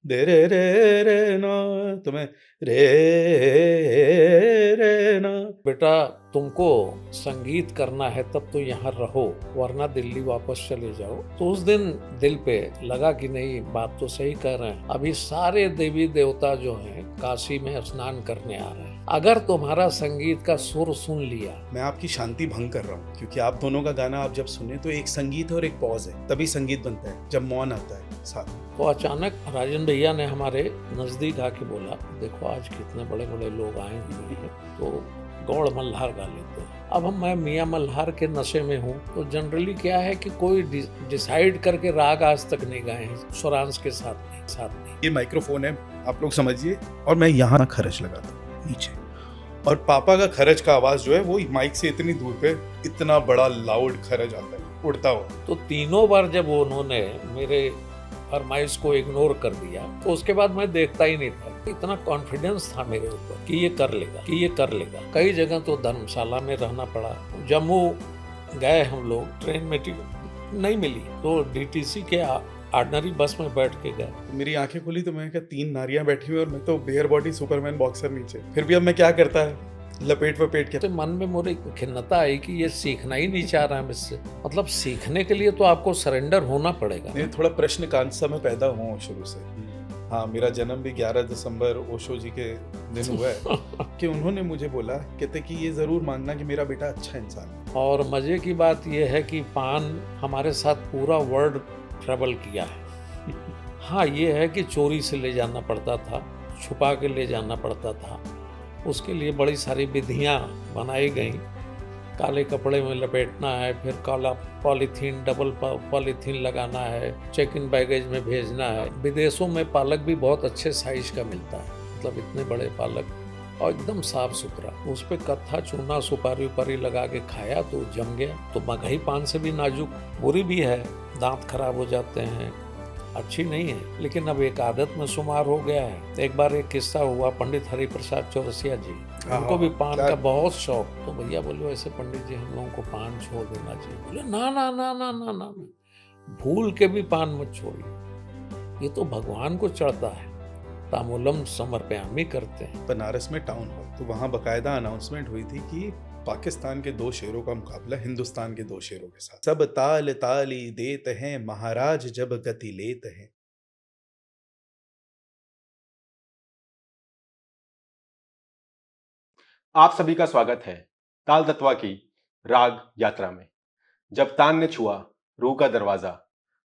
दे रे ना, तुम्हें रे रे ना। बेटा तुमको संगीत करना है तब तो यहाँ रहो, वरना दिल्ली वापस चले जाओ। तो उस दिन दिल पे लगा कि नहीं, बात तो सही कह रहे हैं। अभी सारे देवी देवता जो हैं काशी में स्नान करने आ रहे हैं। अगर तुम्हारा संगीत का सुर सुन लिया, मैं आपकी शांति भंग कर रहा हूँ, क्योंकि आप दोनों का गाना आप जब सुने तो एक संगीत और एक पॉज है, तभी संगीत बनता है जब मौन आता है साथ में। तो अचानक राजन भैया ने हमारे नजदीक आके बोला, देखो आज कितने बड़े बड़े लोग आए हुए हैं, तो गौड़ मल्हार गा लेते हैं। अब मैं मियाँ मल्हार के नशे में हूँ, तो जनरली क्या है कि कोई डिसाइड करके राग आज तक नहीं गाए हैं स्वरांश के साथ। ये माइक्रोफोन है, आप लोग समझिए, और मैं यहाँ खरच लगाता हूँ नीचे, और पापा का खरच का आवाज जो है वो माइक से इतनी दूर पे इतना बड़ा लाउड खरच आता है उड़ता हुआ। तो तीनों बार जब उन्होंने मेरे फरमाइश को इग्नोर कर दिया, तो उसके बाद मैं देखता ही नहीं था। इतना कॉन्फिडेंस था मेरे ऊपर कि ये कर लेगा। कई जगह तो धर्मशाला में रहना पड़ा। जम्मू गए हम लोग, ट्रेन में टिकट नहीं मिली, तो डीटीसी के ऑर्डिनरी बस में बैठ के गए। मेरी आंखें खुली तो मैं क्या, 3 नारियां बैठी हुई और मैं तो बेयर बॉडी सुपरमैन बॉक्सर नीचे। फिर भी अब मैं क्या करता है, लपेट वपेट के। तो मन में मेरे खिन्नता आई कि ये सीखना ही नहीं चाह रहा है मुझसे। मतलब सीखने के लिए तो आपको सरेंडर होना पड़ेगा। मैं थोड़ा प्रश्न कांत सा मैं पैदा हुआ शुरू से। हाँ, मेरा जन्म भी 11 दिसंबर ओशो जी के दिन हुआ है कि उन्होंने मुझे बोला, कहते कि ये जरूर मानना कि मेरा बेटा अच्छा इंसान है। और मजे की बात यह है कि पान हमारे साथ पूरा वर्ल्ड ट्रेवल किया है। हाँ, ये है कि चोरी से ले जाना पड़ता था, छुपा के ले जाना पड़ता था। उसके लिए बड़ी सारी विधियाँ बनाई गई। काले कपड़े में लपेटना है, फिर काला पॉलीथीन, डबल पॉलीथीन लगाना है, चेक इन बैगेज में भेजना है। विदेशों में पालक भी बहुत अच्छे साइज का मिलता है, मतलब इतने बड़े पालक, और एकदम साफ सुथरा। उस पर कत्था चूना सुपारी उपारी लगा के खाया तो जम गया। तो मगही पान से भी नाजुक, बुरी भी है, दांत खराब हो जाते हैं, अच्छी नहीं है, लेकिन अब एक आदत में शुमार हो गया है। एक बार एक किस्सा हुआ, पंडित हरिप्रसाद चौरसिया जी, उनको भी पान का बहुत शौक। तो भैया बोले, ऐसे पंडित जी हम लोगों को पान छोड़ देना चाहिए। बोले ना ना ना ना ना ना, भूल के भी पान मत छोड़िए, ये तो भगवान को चढ़ता है, तामुलम समर्पयामि करते हैं। बनारस में टाउन हॉल, तो वहाँ बकायदा अनाउंसमेंट हुई थी कि पाकिस्तान के 2 शेरों का मुकाबला हिंदुस्तान के 2 शेरों के साथ। सब ताल ताली देते हैं, महाराज जब गति लेते हैं। आप सभी का स्वागत है ताल तत्वा की राग यात्रा में। जब तान ने छुआ रूह का दरवाजा,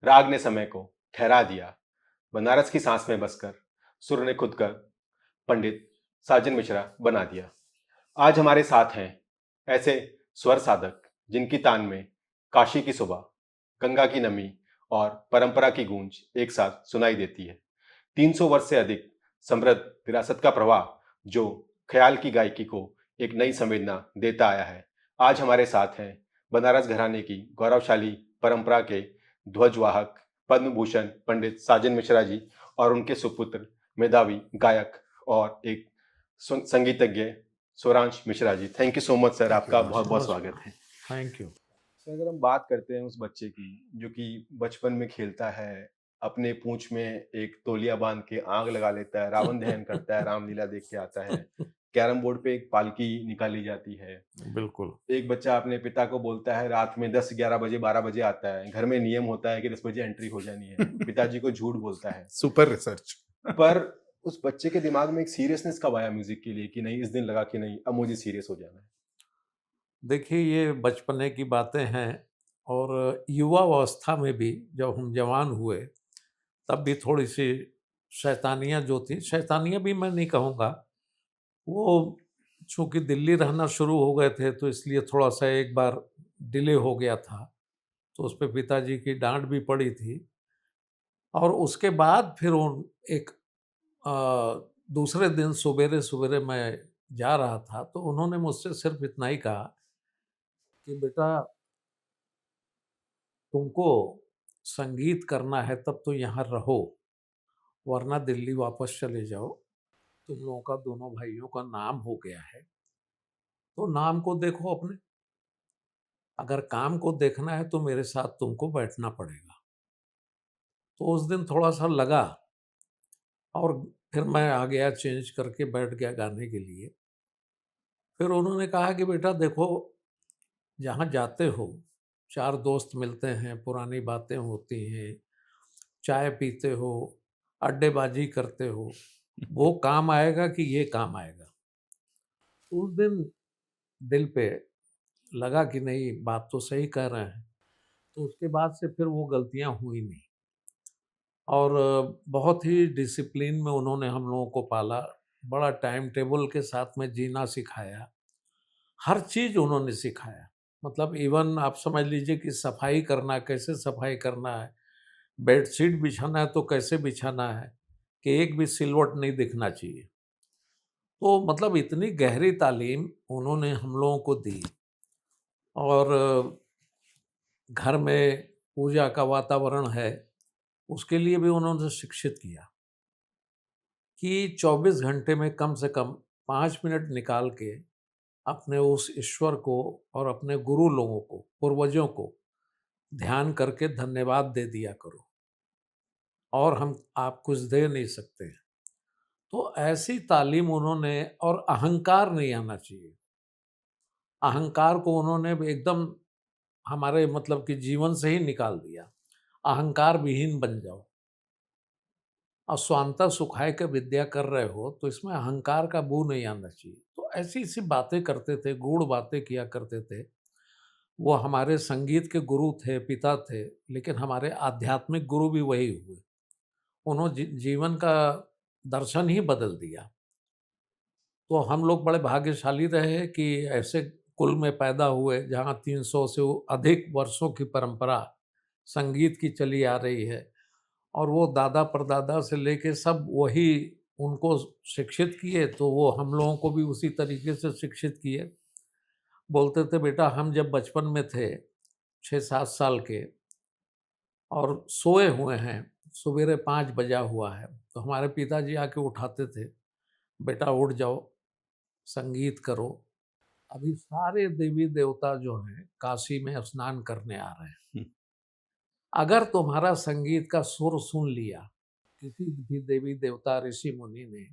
राग ने समय को ठहरा दिया। बनारस की सांस में बसकर सुर ने खुद कर पंडित साजन मिश्रा बना दिया। आज हमारे साथ हैं ऐसे स्वर साधक जिनकी तान में काशी की सुबह, गंगा की नमी और परंपरा की गूंज एक साथ सुनाई देती है। 300 वर्ष से अधिक समृद्ध विरासत का प्रवाह जो ख्याल की गायकी को एक नई संवेदना देता आया है। आज हमारे साथ हैं बनारस घराने की गौरवशाली परंपरा के ध्वजवाहक पद्म भूषण पंडित साजन मिश्रा जी और उनके सुपुत्र मेधावी गायक और एक संगीतज्ञ Swaransh Mishra ji. Thank you so much sir, आपका बहुत बहुत स्वागत है। थैंक यू सर, अगर हम बात करते हैं उस बच्चे की जो कि बचपन में खेलता है, अपने पूंछ में एक तौलिया बांध के आग लगा लेता है, रावण दहन करता है, रामलीला देख के आता है, कैरम बोर्ड पे एक पालकी निकाली जाती है। बिल्कुल। एक बच्चा अपने पिता को बोलता है रात में 10, 11 बजे, 12 बजे आता है, घर में नियम होता है कि 10 बजे एंट्री हो जानी है। पिताजी को झूठ बोलता है। Super research. पर उस बच्चे के दिमाग में एक सीरियसनेस कब आया म्यूजिक के लिए कि नहीं, इस दिन लगा कि नहीं अब मुझे सीरियस हो जाना है? देखिए, ये बचपने की बातें हैं, और युवावस्था में भी जब हम जवान हुए तब भी थोड़ी सी शैतानियाँ जो थी, शैतानियाँ भी मैं नहीं कहूँगा, वो चूँकि दिल्ली रहना शुरू हो गए थे तो इसलिए थोड़ा-सा एक बार डिले हो गया था, तो उस पे पिताजी की डाँट भी पड़ी थी। और उसके बाद फिर उन एक अ, दूसरे दिन सवेरे-सवेरे मैं जा रहा था, तो उन्होंने मुझसे सिर्फ़ इतना ही कहा कि बेटा, तुमको संगीत करना है तब तो यहाँ रहो, वरना दिल्ली वापस चले जाओ। तुम लोगों का, दोनों भाइयों का नाम हो गया है, तो नाम को देखो अपने। अगर काम को देखना है तो मेरे साथ तुमको बैठना पड़ेगा। तो उस दिन थोड़ा-सा लगा और फिर मैं आ गया चेंज करके बैठ गया गाने के लिए। फिर उन्होंने कहा कि बेटा देखो, जहाँ जाते हो 4 दोस्त मिलते हैं, पुरानी बातें होती हैं, चाय पीते हो, अड्डेबाजी करते हो, वो काम आएगा कि ये काम आएगा? उस दिन दिल पे लगा कि नहीं, बात तो सही कह रहे हैं। तो उसके बाद से फिर वो गलतियाँ हुई नहीं, और बहुत ही डिसिप्लिन में उन्होंने हम लोगों को पाला, बड़ा टाइम टेबल के साथ में जीना सिखाया, हर चीज़ उन्होंने सिखाया। मतलब इवन आप समझ लीजिए कि सफाई करना, कैसे सफाई करना है, बेडशीट बिछाना है तो कैसे बिछाना है, कि एक भी सिलवट नहीं दिखना चाहिए। तो मतलब इतनी गहरी तालीम उन्होंने हम लोगों को दी, और घर में पूजा का वातावरण है, उसके लिए भी उन्होंने शिक्षित किया कि 24 घंटे में कम से कम 5 मिनट निकाल के अपने उस ईश्वर को और अपने गुरु लोगों को, पूर्वजों को ध्यान करके धन्यवाद दे दिया करो, और हम आप कुछ दे नहीं सकते हैं। तो ऐसी तालीम उन्होंने, और अहंकार नहीं आना चाहिए। अहंकार को उन्होंने एकदम हमारे मतलब कि जीवन से ही निकाल दिया। अहंकार विहीन बन जाओ, और स्वांतः सुखाय के विद्या कर रहे हो तो इसमें अहंकार का बू नहीं आना चाहिए। तो ऐसी ऐसी बातें करते थे, गूढ़ बातें किया करते थे। वो हमारे संगीत के गुरु थे, पिता थे, लेकिन हमारे आध्यात्मिक गुरु भी वही हुए। उन्होंने जीवन का दर्शन ही बदल दिया। तो हम लोग बड़े भाग्यशाली रहे कि ऐसे कुल में पैदा हुए जहाँ 300 से अधिक वर्षों की परंपरा संगीत की चली आ रही है, और वो दादा परदादा से लेके सब वही उनको शिक्षित किए, तो वो हम लोगों को भी उसी तरीके से शिक्षित किए। बोलते थे बेटा, हम जब बचपन में थे 6-7 साल के और सोए हुए हैं, सवेरे 5 बजा हुआ है, तो हमारे पिताजी आके उठाते थे, बेटा उठ जाओ, संगीत करो। अभी सारे देवी देवता जो हैं काशी में स्नान करने आ रहे हैं। अगर तुम्हारा संगीत का सुर सुन लिया किसी भी देवी देवता ऋषि मुनि ने,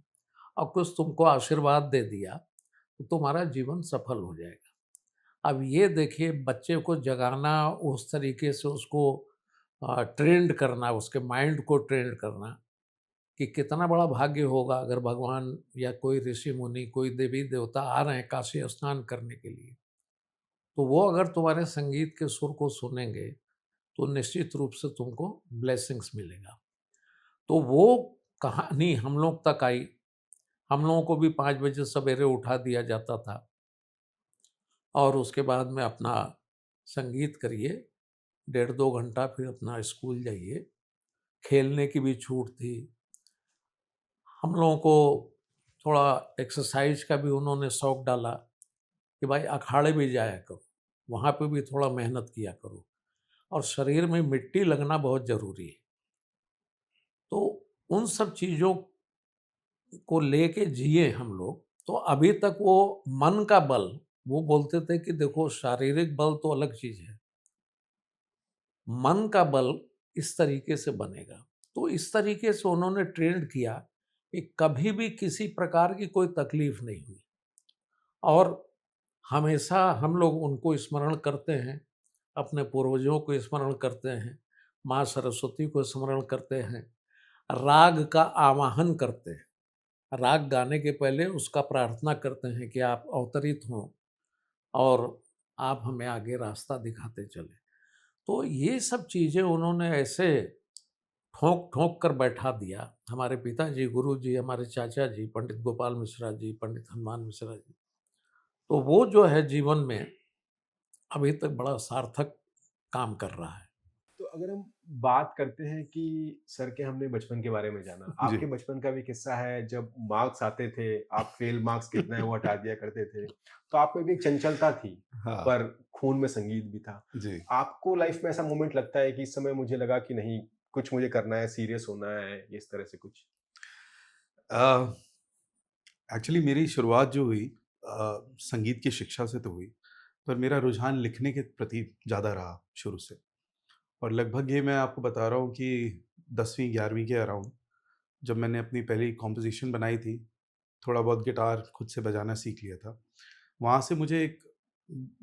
और कुछ तुमको आशीर्वाद दे दिया, तो तुम्हारा जीवन सफल हो जाएगा। अब ये देखिए, बच्चे को जगाना, उस तरीके से उसको ट्रेंड करना, उसके माइंड को ट्रेंड करना, कि कितना बड़ा भाग्य होगा अगर भगवान या कोई ऋषि मुनि, कोई देवी देवता आ रहे हैं काशी स्नान करने के लिए, तो वो अगर तुम्हारे संगीत के सुर को सुनेंगे तो निश्चित रूप से तुमको ब्लेसिंग्स मिलेगा। तो वो कहानी हम लोग तक आई। हम लोगों को भी 5 बजे सवेरे उठा दिया जाता था, और उसके बाद में अपना संगीत करिए, 1.5-2 घंटा, फिर अपना स्कूल जाइए। खेलने की भी छूट थी। हम लोगों को थोड़ा एक्सरसाइज का भी उन्होंने शौक डाला कि भाई अखाड़े भी जाया करो, वहाँ पे भी थोड़ा मेहनत किया करो, और शरीर में मिट्टी लगना बहुत ज़रूरी है। तो उन सब चीज़ों को लेके जिए हम लोग। तो अभी तक वो मन का बल, वो बोलते थे कि देखो, शारीरिक बल तो अलग चीज़ है, मन का बल इस तरीके से बनेगा। तो इस तरीके से उन्होंने ट्रेंड किया कि कभी भी किसी प्रकार की कोई तकलीफ नहीं हुई, और हमेशा हम लोग उनको स्मरण करते हैं, अपने पूर्वजों को स्मरण करते हैं, माँ सरस्वती को स्मरण करते हैं, राग का आवाहन करते हैं, राग गाने के पहले उसका प्रार्थना करते हैं कि आप अवतरित हों और आप हमें आगे रास्ता दिखाते चले। तो ये सब चीज़ें उन्होंने ऐसे ठोंक ठोंक कर बैठा दिया। हमारे पिताजी, गुरुजी, हमारे चाचा जी, पंडित गोपाल मिश्रा जी, पंडित हनुमान मिश्रा जी। तो वो जो है जीवन में अभी तक बड़ा सार्थक काम कर रहा है। तो अगर हम बात करते हैं कि सर के हमने बचपन के बारे में जाना, जी। आपके बचपन का भी किस्सा है जब मार्क्स आते थे, आप फेल मार्क्स कितना है वो हटा दिया करते थे, तो आप में भी एक चंचलता थी, हाँ। पर खून में संगीत भी था। जी। आपको लाइफ में ऐसा मोमेंट लगता है कि इस समय मुझे लगा कि नहीं, कुछ मुझे करना है, सीरियस होना है, इस तरह से कुछ? एक्चुअली मेरी शुरुआत जो हुई संगीत की शिक्षा से तो हुई, पर मेरा रुझान लिखने के प्रति ज़्यादा रहा शुरू से। और लगभग ये मैं आपको बता रहा हूँ कि 10वीं 11वीं के अराउंड जब मैंने अपनी पहली कॉम्पोजिशन बनाई थी, थोड़ा बहुत गिटार खुद से बजाना सीख लिया था। वहाँ से मुझे एक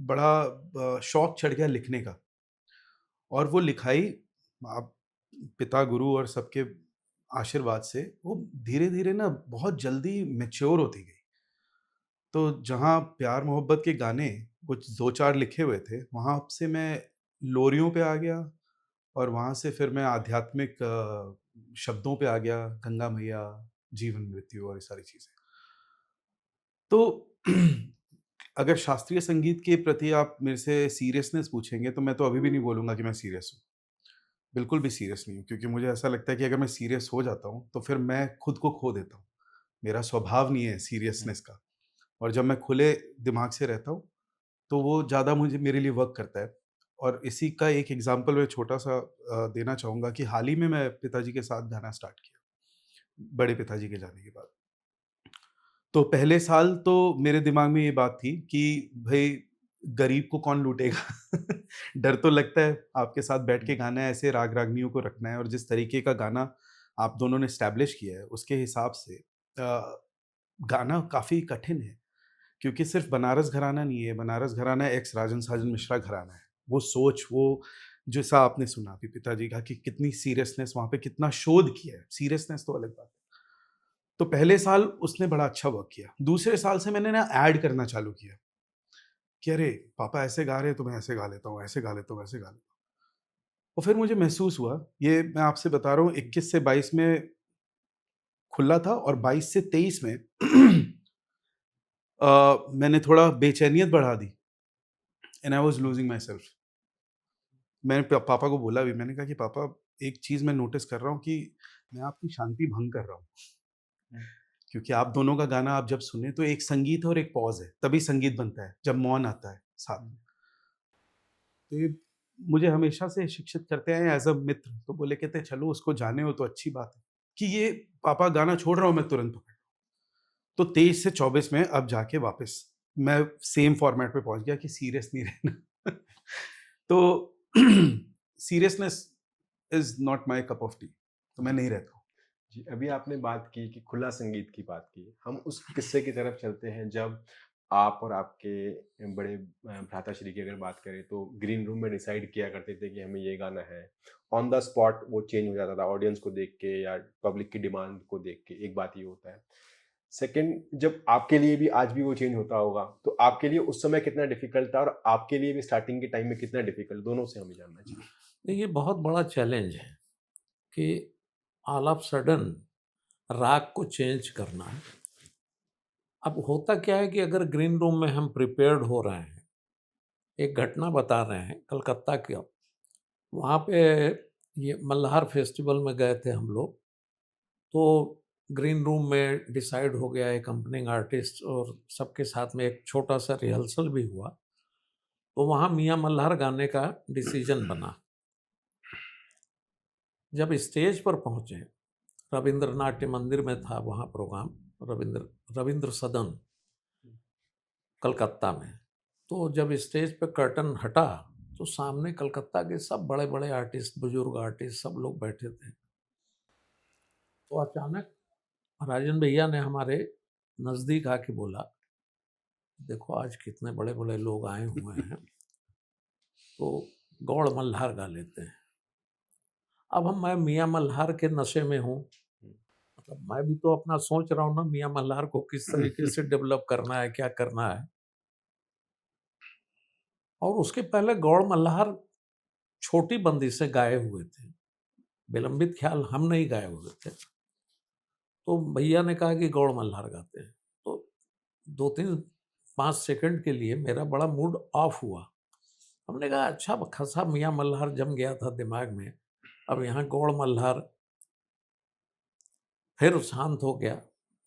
बड़ा शौक चढ़ गया लिखने का, और वो लिखाई आप पिता, गुरु और सबके आशीर्वाद से वो धीरे-धीरे ना बहुत जल्दी मैच्योर होती गई। तो जहाँ प्यार मोहब्बत के गाने कुछ 2-4 लिखे हुए थे, वहाँ से मैं लोरियों पे आ गया, और वहाँ से फिर मैं आध्यात्मिक शब्दों पे आ गया, गंगा मैया, जीवन मृत्यु और ये सारी चीज़ें। तो अगर शास्त्रीय संगीत के प्रति आप मेरे से सीरियसनेस पूछेंगे, तो मैं तो अभी भी नहीं बोलूँगा कि मैं सीरियस हूँ। बिल्कुल भी सीरियस नहीं हूँ, क्योंकि मुझे ऐसा लगता है कि अगर मैं सीरियस हो जाता हूँ, तो फिर मैं खुद को खो देता हूँ। मेरा स्वभाव नहीं है सीरियसनेस का, और जब मैं खुले दिमाग से रहता हूँ, तो वो ज़्यादा मुझे मेरे लिए वर्क करता है। और इसी का एक एग्ज़ाम्पल मैं छोटा-सा देना चाहूँगा कि हाल ही में मैं पिताजी के साथ गाना स्टार्ट किया, बड़े पिताजी के जाने के बाद। तो पहले साल तो मेरे दिमाग में ये बात थी कि भई गरीब को कौन लूटेगा? डर तो लगता है, आपके साथ बैठ के गाना है, ऐसे राग-रागनियों को रखना है, और जिस तरीके का गाना आप दोनों ने एस्टैब्लिश किया है, उसके हिसाब से गाना काफ़ी कठिन है। क्योंकि सिर्फ़ बनारस घराना नहीं है, बनारस घराना एक्स राजन साजन मिश्रा घराना है। वो सोच, वो जैसा आपने सुना अभी पिताजी का कि कितनी सीरियसनेस वहाँ पे, कितना शोध किया है, सीरियसनेस तो अलग बात है। तो पहले साल उसने बड़ा अच्छा वर्क किया। दूसरे साल से मैंने ना ऐड करना चालू किया कि अरे! पापा ऐसे गा रहे हैं तो मैं ऐसे गा लेता हूँ, ऐसे गा लेता हूँ, वैसे गा लेता हूँ। और फिर मुझे महसूस हुआ, ये मैं आपसे बता रहा हूँ, 21 से 22 में खुला था, और 22 से 23 में मैंने थोड़ा बेचैनियत बढ़ा दी, and I was losing myself. मैंने पापा को बोला भी, मैंने कहा कि पापा, एक चीज़ मैं नोटिस कर रहा हूँ कि मैं आपकी शांति भंग कर रहा हूँ। क्योंकि आप दोनों का गाना आप जब सुने, तो एक संगीत है और एक पॉज़ है, तभी संगीत बनता है, जब मौन आता है साथ में। तो ये मुझे हमेशा से शिक्षित करते आए हैं एज़ अ मित्र। तो बोले, कहते चलो उसको जाने हो तो अच्छी बात है, कि ये पापा गाना छोड़ रहा हूँ मैं तुरंत पकड़। तो 23 से 24 में अब जाके वापस मैं सेम फॉर्मेट पे पहुँच गया कि सीरियस नहीं रहना। तो seriousness is not my cup of T, तो मैं नहीं रहता हूँ। जी, अभी आपने बात की कि खुला संगीत की बात की। हम उस किस्से की तरफ चलते हैं जब आप और आपके बड़े भ्राताश्री की अगर बात करें तो ग्रीन रूम में डिसाइड किया करते थे कि हमें ये गाना है। ऑन द स्पॉट वो चेंज हो जाता था ऑडियंस को देख के या पब्लिक की डिमांड को देख के, एक बात ये होता है। सेकंड, जब आपके लिए भी आज भी वो चेंज होता होगा, तो आपके लिए उस समय कितना डिफ़िकल्ट था और आपके लिए भी स्टार्टिंग के टाइम में कितना डिफ़िकल्ट, दोनों से हमें जानना चाहिए? ये बहुत बड़ा चैलेंज है कि ऑल ऑफ सडन राग को चेंज करना। अब होता क्या है कि अगर ग्रीन रूम में हम प्रिपेयर्ड हो रहे हैं, एक घटना बता रहे हैं कलकत्ता की। वहाँ पे ये मल्हार फेस्टिवल में गए थे हम लोग, तो ग्रीन रूम में डिसाइड हो गया एक ओपनिंग आर्टिस्ट और सबके साथ में एक छोटा सा रिहर्सल भी हुआ। तो वहाँ मियाँ मल्हार गाने का डिसीजन बना। जब स्टेज पर पहुँचे, रविंद्र नाट्य मंदिर में था वहाँ प्रोग्राम, रविंद्र सदन कलकत्ता में। तो जब स्टेज पे कर्टन हटा, तो सामने कलकत्ता के सब बड़े बड़े आर्टिस्ट, बुजुर्ग आर्टिस्ट, सब लोग बैठे थे। तो अचानक राजन भैया ने हमारे नज़दीक आके बोला, देखो आज कितने बड़े बड़े लोग आए हुए हैं, तो गौड़ मल्हार गा लेते हैं। अब मैं मियाँ मल्हार के नशे में हूँ, मतलब मैं भी तो अपना सोच रहा हूँ ना मियाँ मल्हार को किस तरीके से डेवलप करना है, क्या करना है। और उसके पहले गौड़ मल्हार छोटी बंदी से गाए हुए थे, विलंबित ख्याल हम नहीं गाए हुए थे। तो भैया ने कहा कि गौड़ मल्हार गाते हैं। तो 2-3-5 सेकंड के लिए मेरा बड़ा मूड ऑफ हुआ। हमने कहा अच्छा खासा मियाँ मल्हार जम गया था दिमाग में, अब यहाँ गौड़ मल्हार। फिर शांत हो गया।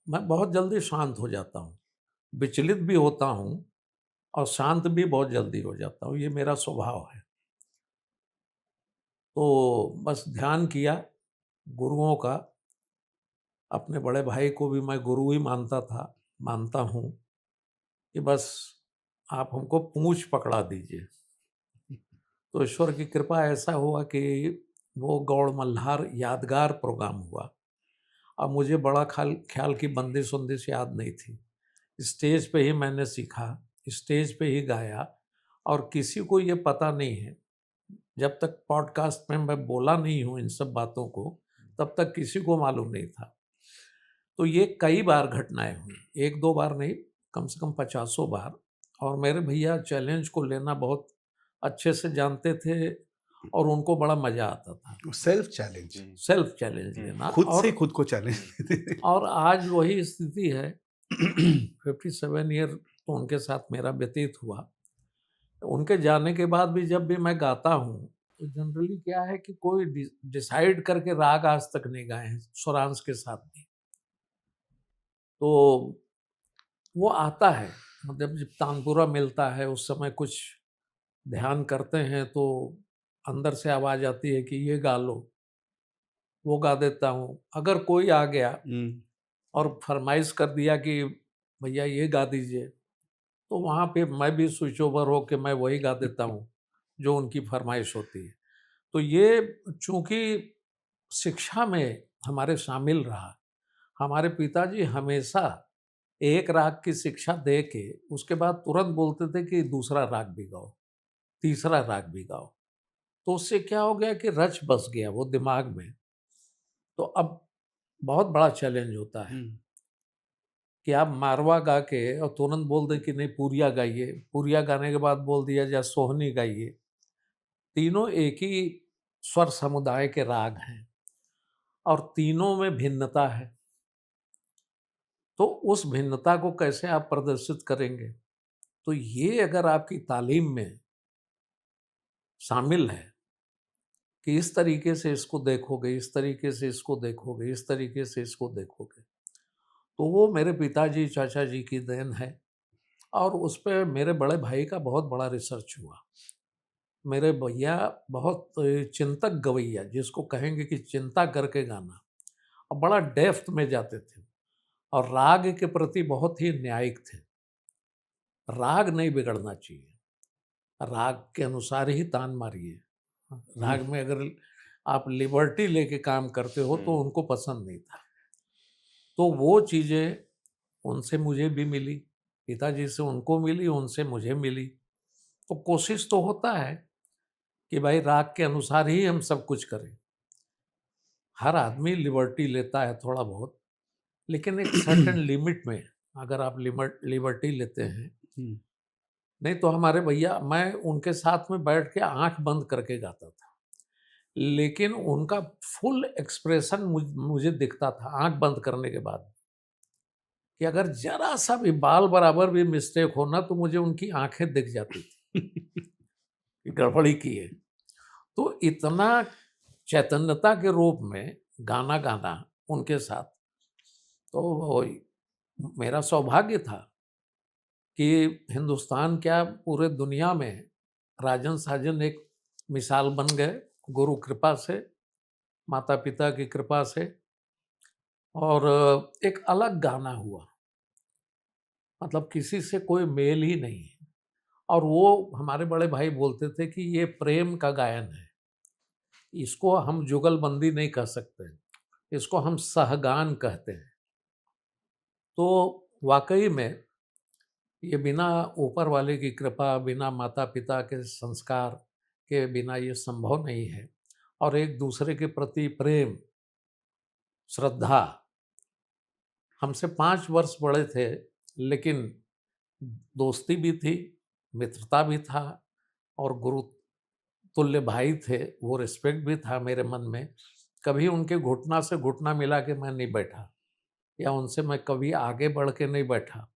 मैं बहुत जल्दी शांत हो जाता हूँ, विचलित भी होता हूँ और शांत भी बहुत जल्दी हो जाता हूँ, ये मेरा स्वभाव है। तो बस ध्यान किया गुरुओं का। अपने बड़े भाई को भी मैं गुरु ही मानता था, मानता हूँ, कि बस आप हमको पूँछ पकड़ा दीजिए। तो ईश्वर की कृपा ऐसा हुआ कि वो गौड़ मल्हार यादगार प्रोग्राम हुआ। अब मुझे बड़ा ख्याल की बंदिश वंदिश याद नहीं थी। स्टेज पे ही मैंने सीखा, स्टेज पे ही गाया, और किसी को ये पता नहीं है, जब तक पॉडकास्ट में मैं बोला नहीं हूँ इन सब बातों को, तब तक किसी को मालूम नहीं था। तो ये कई बार घटनाएं हुई, एक दो बार नहीं, कम से कम 50 बार। और मेरे भैया चैलेंज को लेना बहुत अच्छे से जानते थे और उनको बड़ा मजा आता था सेल्फ चैलेंज, सेल्फ चैलेंज लेना। खुद से और खुद को चैलेंज देते थे। और आज वही स्थिति है। 57 ईयर तो उनके साथ मेरा व्यतीत हुआ। उनके जाने के बाद भी जब भी मैं गाता हूँ तो जनरली क्या है कि कोई डिसाइड करके राग आज तक नहीं गाए हैं स्वरांश के साथ भी। तो वो आता है, मतलब जब तानपुरा मिलता है उस समय कुछ ध्यान करते हैं तो अंदर से आवाज आती है कि ये गा लो, वो गा देता हूँ। अगर कोई आ गया और फरमाइश कर दिया कि भैया ये गा दीजिए, तो वहाँ पे मैं भी स्विच ओवर हो के मैं वही गा देता हूँ जो उनकी फरमाइश होती है। तो ये चूँकि शिक्षा में हमारे शामिल रहा, हमारे पिताजी हमेशा एक राग की शिक्षा दे के उसके बाद तुरंत बोलते थे कि दूसरा राग भी गाओ, तीसरा राग भी गाओ। तो उससे क्या हो गया कि रच बस गया वो दिमाग में। तो अब बहुत बड़ा चैलेंज होता है कि आप मारवा गा के और तुरंत बोल दें कि नहीं पूरिया गाइए, पूरिया गाने के बाद बोल दिया जाए सोहनी गाइए। तीनों एक ही स्वर समुदाय के राग हैं और तीनों में भिन्नता है। तो उस भिन्नता को कैसे आप प्रदर्शित करेंगे? तो ये अगर आपकी तालीम में शामिल है कि इस तरीके से इसको देखोगे, इस तरीके से इसको देखोगे, इस तरीके से इसको देखोगे, तो वो मेरे पिताजी, चाचा जी की देन है। और उस पे मेरे बड़े भाई का बहुत बड़ा रिसर्च हुआ। मेरे भैया बहुत चिंतक गवैया, जिसको कहेंगे कि चिंता करके गाना, और बड़ा डेप्थ में जाते थे और राग के प्रति बहुत ही न्यायिक थे। राग नहीं बिगड़ना चाहिए, राग के अनुसार ही तान मारिए। राग में अगर आप लिबर्टी लेके काम करते हो तो उनको पसंद नहीं था। तो वो चीज़ें उनसे मुझे भी मिली, पिताजी से उनको मिली, उनसे मुझे मिली। तो कोशिश तो होता है कि भाई राग के अनुसार ही हम सब कुछ करें। हर आदमी लिबर्टी लेता है थोड़ा बहुत, लेकिन एक सर्टेन लिमिट में अगर आप लिबर्टी लेते हैं। नहीं तो हमारे भैया, मैं उनके साथ में बैठ के आंख बंद करके गाता था, लेकिन उनका फुल एक्सप्रेशन मुझे दिखता था आंख बंद करने के बाद, कि अगर जरा सा भी बाल बराबर भी मिस्टेक हो ना तो मुझे उनकी आंखें दिख जाती थी कि गड़बड़ी की है। तो इतना चैतन्यता के रूप में गाना गाना उनके साथ, तो मेरा सौभाग्य था कि हिंदुस्तान क्या पूरे दुनिया में राजन साजन एक मिसाल बन गए, गुरु कृपा से, माता पिता की कृपा से। और एक अलग गाना हुआ, मतलब किसी से कोई मेल ही नहीं है। और वो हमारे बड़े भाई बोलते थे कि ये प्रेम का गायन है, इसको हम जुगलबंदी नहीं कह सकते, इसको हम सहगान कहते हैं। तो वाकई में ये बिना ऊपर वाले की कृपा, बिना माता पिता के संस्कार के बिना ये संभव नहीं है। और एक दूसरे के प्रति प्रेम, श्रद्धा, हमसे 5 वर्ष बड़े थे, लेकिन दोस्ती भी थी, मित्रता भी था, और गुरु तुल्य भाई थे, वो रिस्पेक्ट भी था मेरे मन में। कभी उनके घुटना से घुटना मिला के मैं नहीं बैठा, या उनसे मैं कभी आगे बढ़ के नहीं बैठा,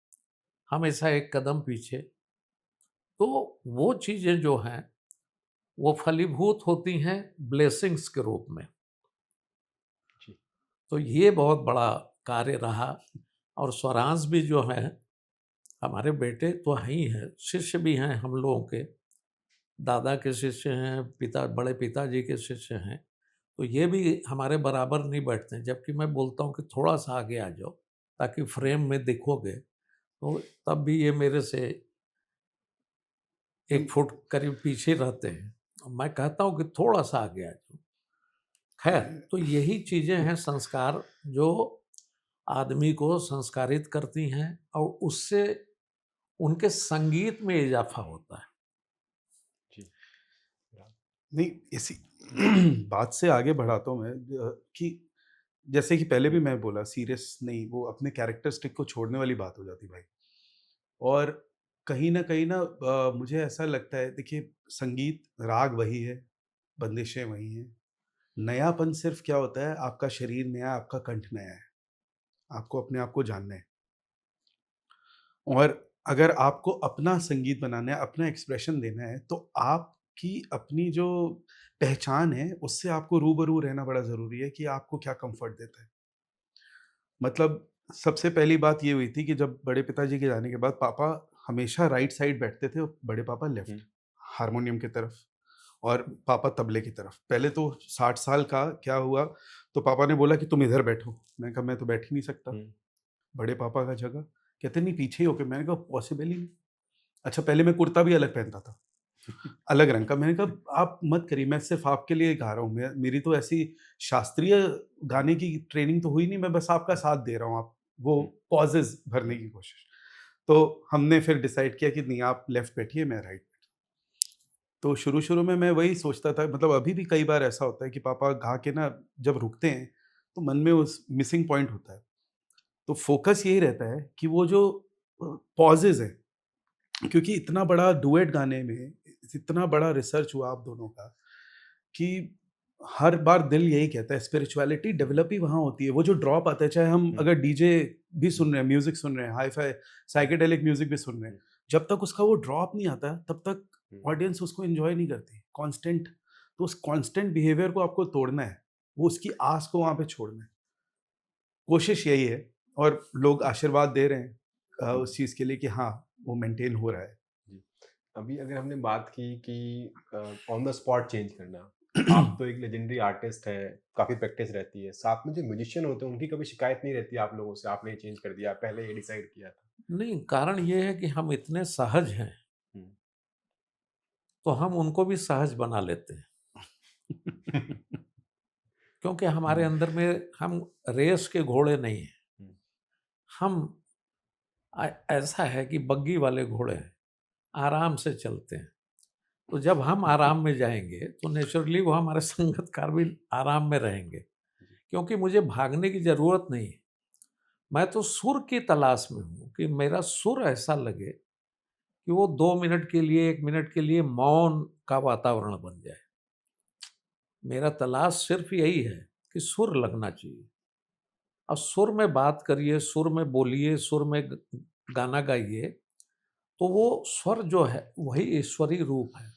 हमेशा एक कदम पीछे। तो वो चीज़ें जो हैं वो फलीभूत होती हैं ब्लेसिंग्स के रूप में। तो ये बहुत बड़ा कार्य रहा। और स्वरांश भी जो है, हमारे बेटे तो हैं ही हैं, शिष्य भी हैं हम लोगों के, दादा के शिष्य हैं, बड़े पिताजी के शिष्य हैं। तो ये भी हमारे बराबर नहीं बैठते हैं, जबकि मैं बोलता हूँ कि थोड़ा सा आगे आ जाओ ताकि फ्रेम में दिखोगे, तो तब भी ये मेरे से 1 फुट करीब पीछे रहते हैं। और मैं कहता हूँ कि थोड़ा सा आगे आ जाओ। खैर, तो यही चीज़ें हैं संस्कार जो आदमी को संस्कारित करती हैं और उससे उनके संगीत में इजाफा होता है। जी। नहीं, इसी बात से आगे बढ़ाता हूँ मैं कि जैसे कि पहले भी मैं बोला, सीरियस नहीं, वो अपने कैरेक्टरिस्टिक को छोड़ने वाली बात हो जाती भाई। और कहीं न कहीं ना मुझे ऐसा लगता है, देखिए संगीत, राग वही है, बंदिशें वही हैं। नयापन सिर्फ़ क्या होता है, आपका शरीर नया है, आपका कंठ नया है। आपको अपने आप को जानना है। और अगर आपको अपना संगीत बनाना है, अपना एक्सप्रेशन देना है, तो आपकी अपनी जो पहचान है, उससे आपको रूबरू रहना बड़ा ज़रूरी है कि आपको क्या कम्फ़र्ट देता है। मतलब सबसे पहली बात ये हुई थी कि जब बड़े पिताजी के जाने के बाद पापा हमेशा राइट साइड बैठते थे और बड़े पापा लेफ्ट, हुँ, हारमोनियम की तरफ और पापा तबले की तरफ। पहले तो 60 साल का क्या हुआ, तो पापा ने बोला कि तुम इधर बैठो। मैंने कहा मैं तो बैठ ही नहीं सकता, हुँ, बड़े पापा का जगह। कहते नहीं पीछे ही होके। मैंने कहा पॉसिबल ही नहीं। अच्छा, पहले मैं कुर्ता भी अलग पहनता था, अलग रंग का। मैंने कहा आप मत करिए, मैं सिर्फ़ आपके लिए गा रहा हूँ। मैं मेरी तो ऐसी शास्त्रीय गाने की ट्रेनिंग तो हुई नहीं, मैं बस आपका साथ दे रहा हूँ, आप वो हुँ, पॉजेज़ भरने की कोशिश। तो हमने फिर डिसाइड किया कि नहीं, आप लेफ्ट बैठिए, मैं राइट। तो शुरू-शुरू में मैं वही सोचता था, मतलब अभी भी कई बार ऐसा होता है कि पापा गा के ना जब रुकते हैं, तो मन में उस मिसिंग पॉइंट होता है। तो फ़ोकस यही रहता है कि वो जो पॉजेज़ हैं, क्योंकि इतना बड़ा डुएट गाने में इतना बड़ा रिसर्च हुआ आप दोनों का कि हर बार दिल यही कहता है स्पिरिचुअलिटी डेवलप ही वहाँ होती है। वो जो ड्रॉप आता है, चाहे हम हुँ, अगर डीजे भी सुन रहे हैं, म्यूज़िक सुन रहे हैं, हाई-फाई साइकेडेलिक म्यूज़िक भी सुन रहे हैं, हुँ, जब तक उसका वो ड्रॉप नहीं आता, तब तक हुँ। ऑडियंस उसको एन्जॉय नहीं करती। कांस्टेंट, तो उस कांस्टेंट बिहेवियर को आपको तोड़ना है, वो उसकी आस को वहाँ पे छोड़ना है। कोशिश यही है और लोग आशीर्वाद दे रहे हैं उस चीज़ के लिए कि हाँ, वो मेंटेन हो रहा है। जी। अभी अगर हमने बात की कि ऑन द स्पॉट चेंज करना, आप तो एक लेजेंडरी आर्टिस्ट हैं, काफ़ी प्रैक्टिस रहती है। साथ में जो म्यूजिशियन होते हैं, उनकी कभी शिकायत नहीं रहती आप लोगों से, आपने ये चेंज कर दिया, पहले ये डिसाइड किया था? नहीं, कारण ये है कि हम इतने सहज हैं, हुँ। तो हम उनको भी सहज बना लेते हैं। क्योंकि हमारे हुँ, अंदर में हम रेस के घोड़े नहीं हैं। हुँ, हम ऐसा है कि बग्गी वाले घोड़े हैं, आराम से चलते हैं। तो जब हम आराम में जाएँगे, तो नेचुरली वो हमारे संगतकार भी आराम में रहेंगे, जी। क्योंकि मुझे भागने की ज़रूरत नहीं है। मैं तो सुर की तलाश में हूँ कि मेरा सुर ऐसा लगे कि वो 2 मिनट के लिए, 1 मिनट के लिए मौन का वातावरण बन जाए। मेरा तलाश सिर्फ़ यही है कि सुर लगना चाहिए। अब सुर में बात करिए, सुर में बोलिए, सुर में गाना गाइए, तो वो स्वर जो है वही ईश्वरी रूप है।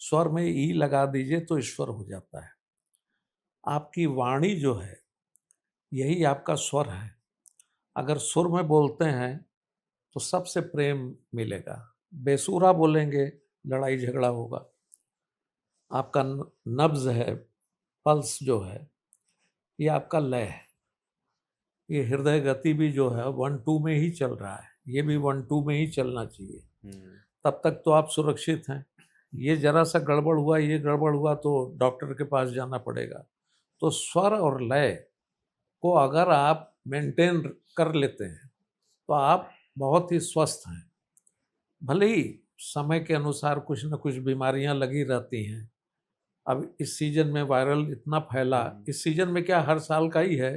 स्वर में ई लगा दीजिए तो ईश्वर हो जाता है। आपकी वाणी जो है यही आपका स्वर है। अगर सुर में बोलते हैं तो सबसे प्रेम मिलेगा। बेसुरा बोलेंगे, लड़ाई झगड़ा होगा। आपका नब्ज़ है, पल्स जो है, ये आपका लय है। ये हृदय गति भी जो है 1-2 में ही चल रहा है। ये भी 1-2 में ही चलना चाहिए। हुँ, तब तक तो आप सुरक्षित हैं। ये ज़रा-सा गड़बड़ हुआ, ये गड़बड़ हुआ तो डॉक्टर के पास जाना पड़ेगा। तो स्वर और लय को अगर आप मेंटेन कर लेते हैं, तो आप बहुत ही स्वस्थ हैं। भले ही समय के अनुसार कुछ न कुछ बीमारियाँ लगी रहती हैं। अब इस सीज़न में वायरल इतना फैला, हुँ, इस सीज़न में क्या हर साल का ही है,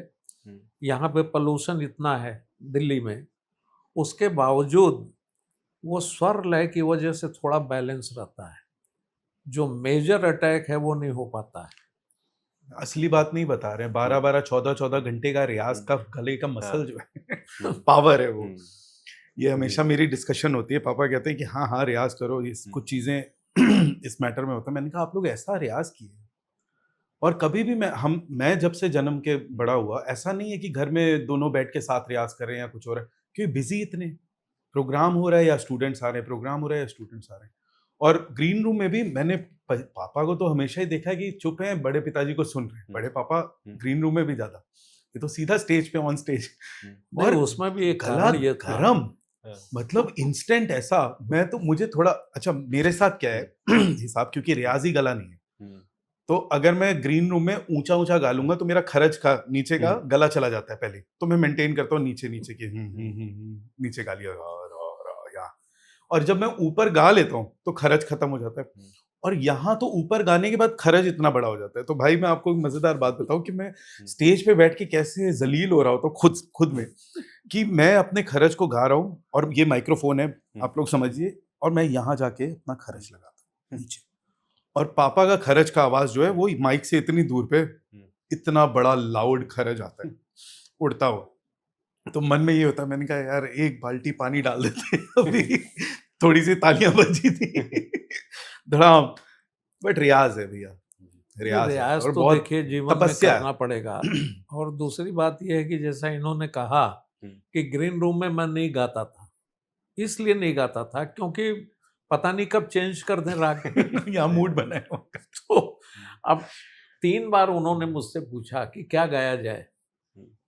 हुँ, यहाँ पे पॉल्यूशन इतना है दिल्ली में, उसके बावजूद वो स्वर लय की वजह से थोड़ा बैलेंस रहता है। जो मेजर अटैक है वो नहीं हो पाता है। असली बात नहीं बता रहे हैं, हुँ, 12-12, 14-14 घंटे का रियाज़ हुँ, का गले का हाँ, मसल जो है हुँ, पावर है वो। हुँ, ये जी, हमेशा मेरी डिस्कशन होती है, पापा कहते हैं कि हाँ, हाँ, रियाज़ करो, इस हुँ, कुछ चीज़ें इस मैटर में होता है। मैंने कहा आप लोग ऐसा रियाज़ किए और कभी भी मैं जब से जन्म के बड़ा हुआ, ऐसा नहीं है कि घर में दोनों बैठ के साथ रियाज़ कर रहे हैं या कुछ हो रहा है, क्योंकि बिज़ी इतने, प्रोग्राम हो रहा है या स्टूडेंट्स आ रहे हैं, प्रोग्राम हो रहा है या स्टूडेंट्स आ रहे हैं। और ग्रीन रूम में भी मैंने पापा को तो हमेशा ही देखा है कि चुप हैं, बड़े पिताजी को सुन रहे हैं। हुँ, बड़े पापा हुँ, ग्रीन रूम में भी ज़्यादा, ये तो सीधा स्टेज पे ऑन स्टेज। हुँ, नहीं, और उसमें भी एक गला कारण ये था। गरम, हाँ, मतलब इंस्टेंट ऐसा। मैं तो मुझे थोड़ा अच्छा, मेरे साथ क्या है हुँ, हिसाब, क्योंकि रियाज़ी गला नहीं है, हुँ, तो अगर मैं ग्रीन रूम में ऊंचा ऊंचा गा लूंगा तो मेरा खरज का नीचे का गला चला जाता है पहले, तो मैं मेंटेन करता हूँ नीचे नीचे की नीचे गा लिया या। और जब मैं ऊपर गा लेता हूँ तो खरज खत्म हो जाता है, और यहाँ तो ऊपर गाने के बाद खरज इतना बड़ा हो जाता है। तो भाई मैं आपको एक मजेदार बात बताऊं कि मैं स्टेज पे बैठ के कैसे जलील हो रहा होता हूँ खुद में, कि मैं अपने खरज को गा रहा हूँ और ये माइक्रोफोन है, आप लोग समझिए, और मैं यहाँ जाके अपना खरज लगाता हूँ नीचे, और पापा का खरज का आवाज जो है वो माइक से इतनी दूर पे इतना बड़ा लाउड खरज आता है उड़ता हुआ। तो मन में ये होता है, मैंने कहा यार एक बाल्टी पानी डाल देते अभी थोड़ी सी तालियां बजी थी धड़ाम। बट रियाज है भैया, रियाज है, रियाज और तो बहुत देखिए जीवन में तपस्या करना पड़ेगा। और दूसरी बात यह है कि जैसा इन्होंने कहा कि ग्रीन रूम में मैं नहीं गाता था, इसलिए नहीं गाता था क्योंकि पता नहीं कब चेंज कर दें राग यहाँ मूड बना है तो अब 3 बार उन्होंने मुझसे पूछा कि क्या गाया जाए,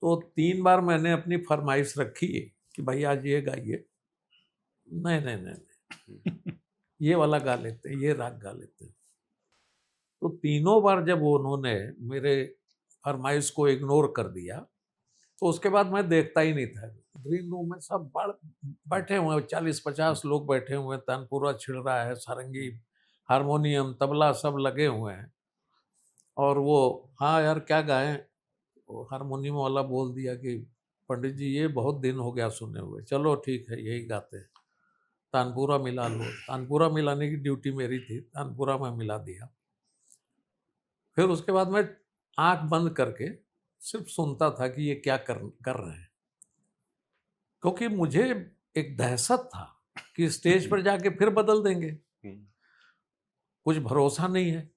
तो 3 बार मैंने अपनी फरमाइश रखी है कि भाई आज ये गाइए, नहीं नहीं नहीं नहीं ये वाला गा लेते हैं, ये राग गा लेते हैं। तो तीनों बार जब उन्होंने मेरे फरमाइश को इग्नोर कर दिया, तो उसके बाद मैं देखता ही नहीं था। ग्रीन रूम में सब बैठे हुए हैं, 40-50 लोग बैठे हुए हैं, तानपुरा छिड़ रहा है, सारंगी, हारमोनियम, तबला सब लगे हुए हैं, और वो हाँ यार क्या गाएं, वो हारमोनियम वाला बोल दिया कि पंडित जी ये बहुत दिन हो गया सुने हुए, चलो ठीक है यही गाते हैं, तानपुरा मिला लो। तानपुरा मिलाने की ड्यूटी मेरी थी, तानपुरा में मिला दिया। फिर उसके बाद मैं आंख बंद करके सिर्फ सुनता था कि ये क्या कर रहे हैं, क्योंकि मुझे एक दहशत था कि स्टेज पर जाके फिर बदल देंगे, कुछ भरोसा नहीं है।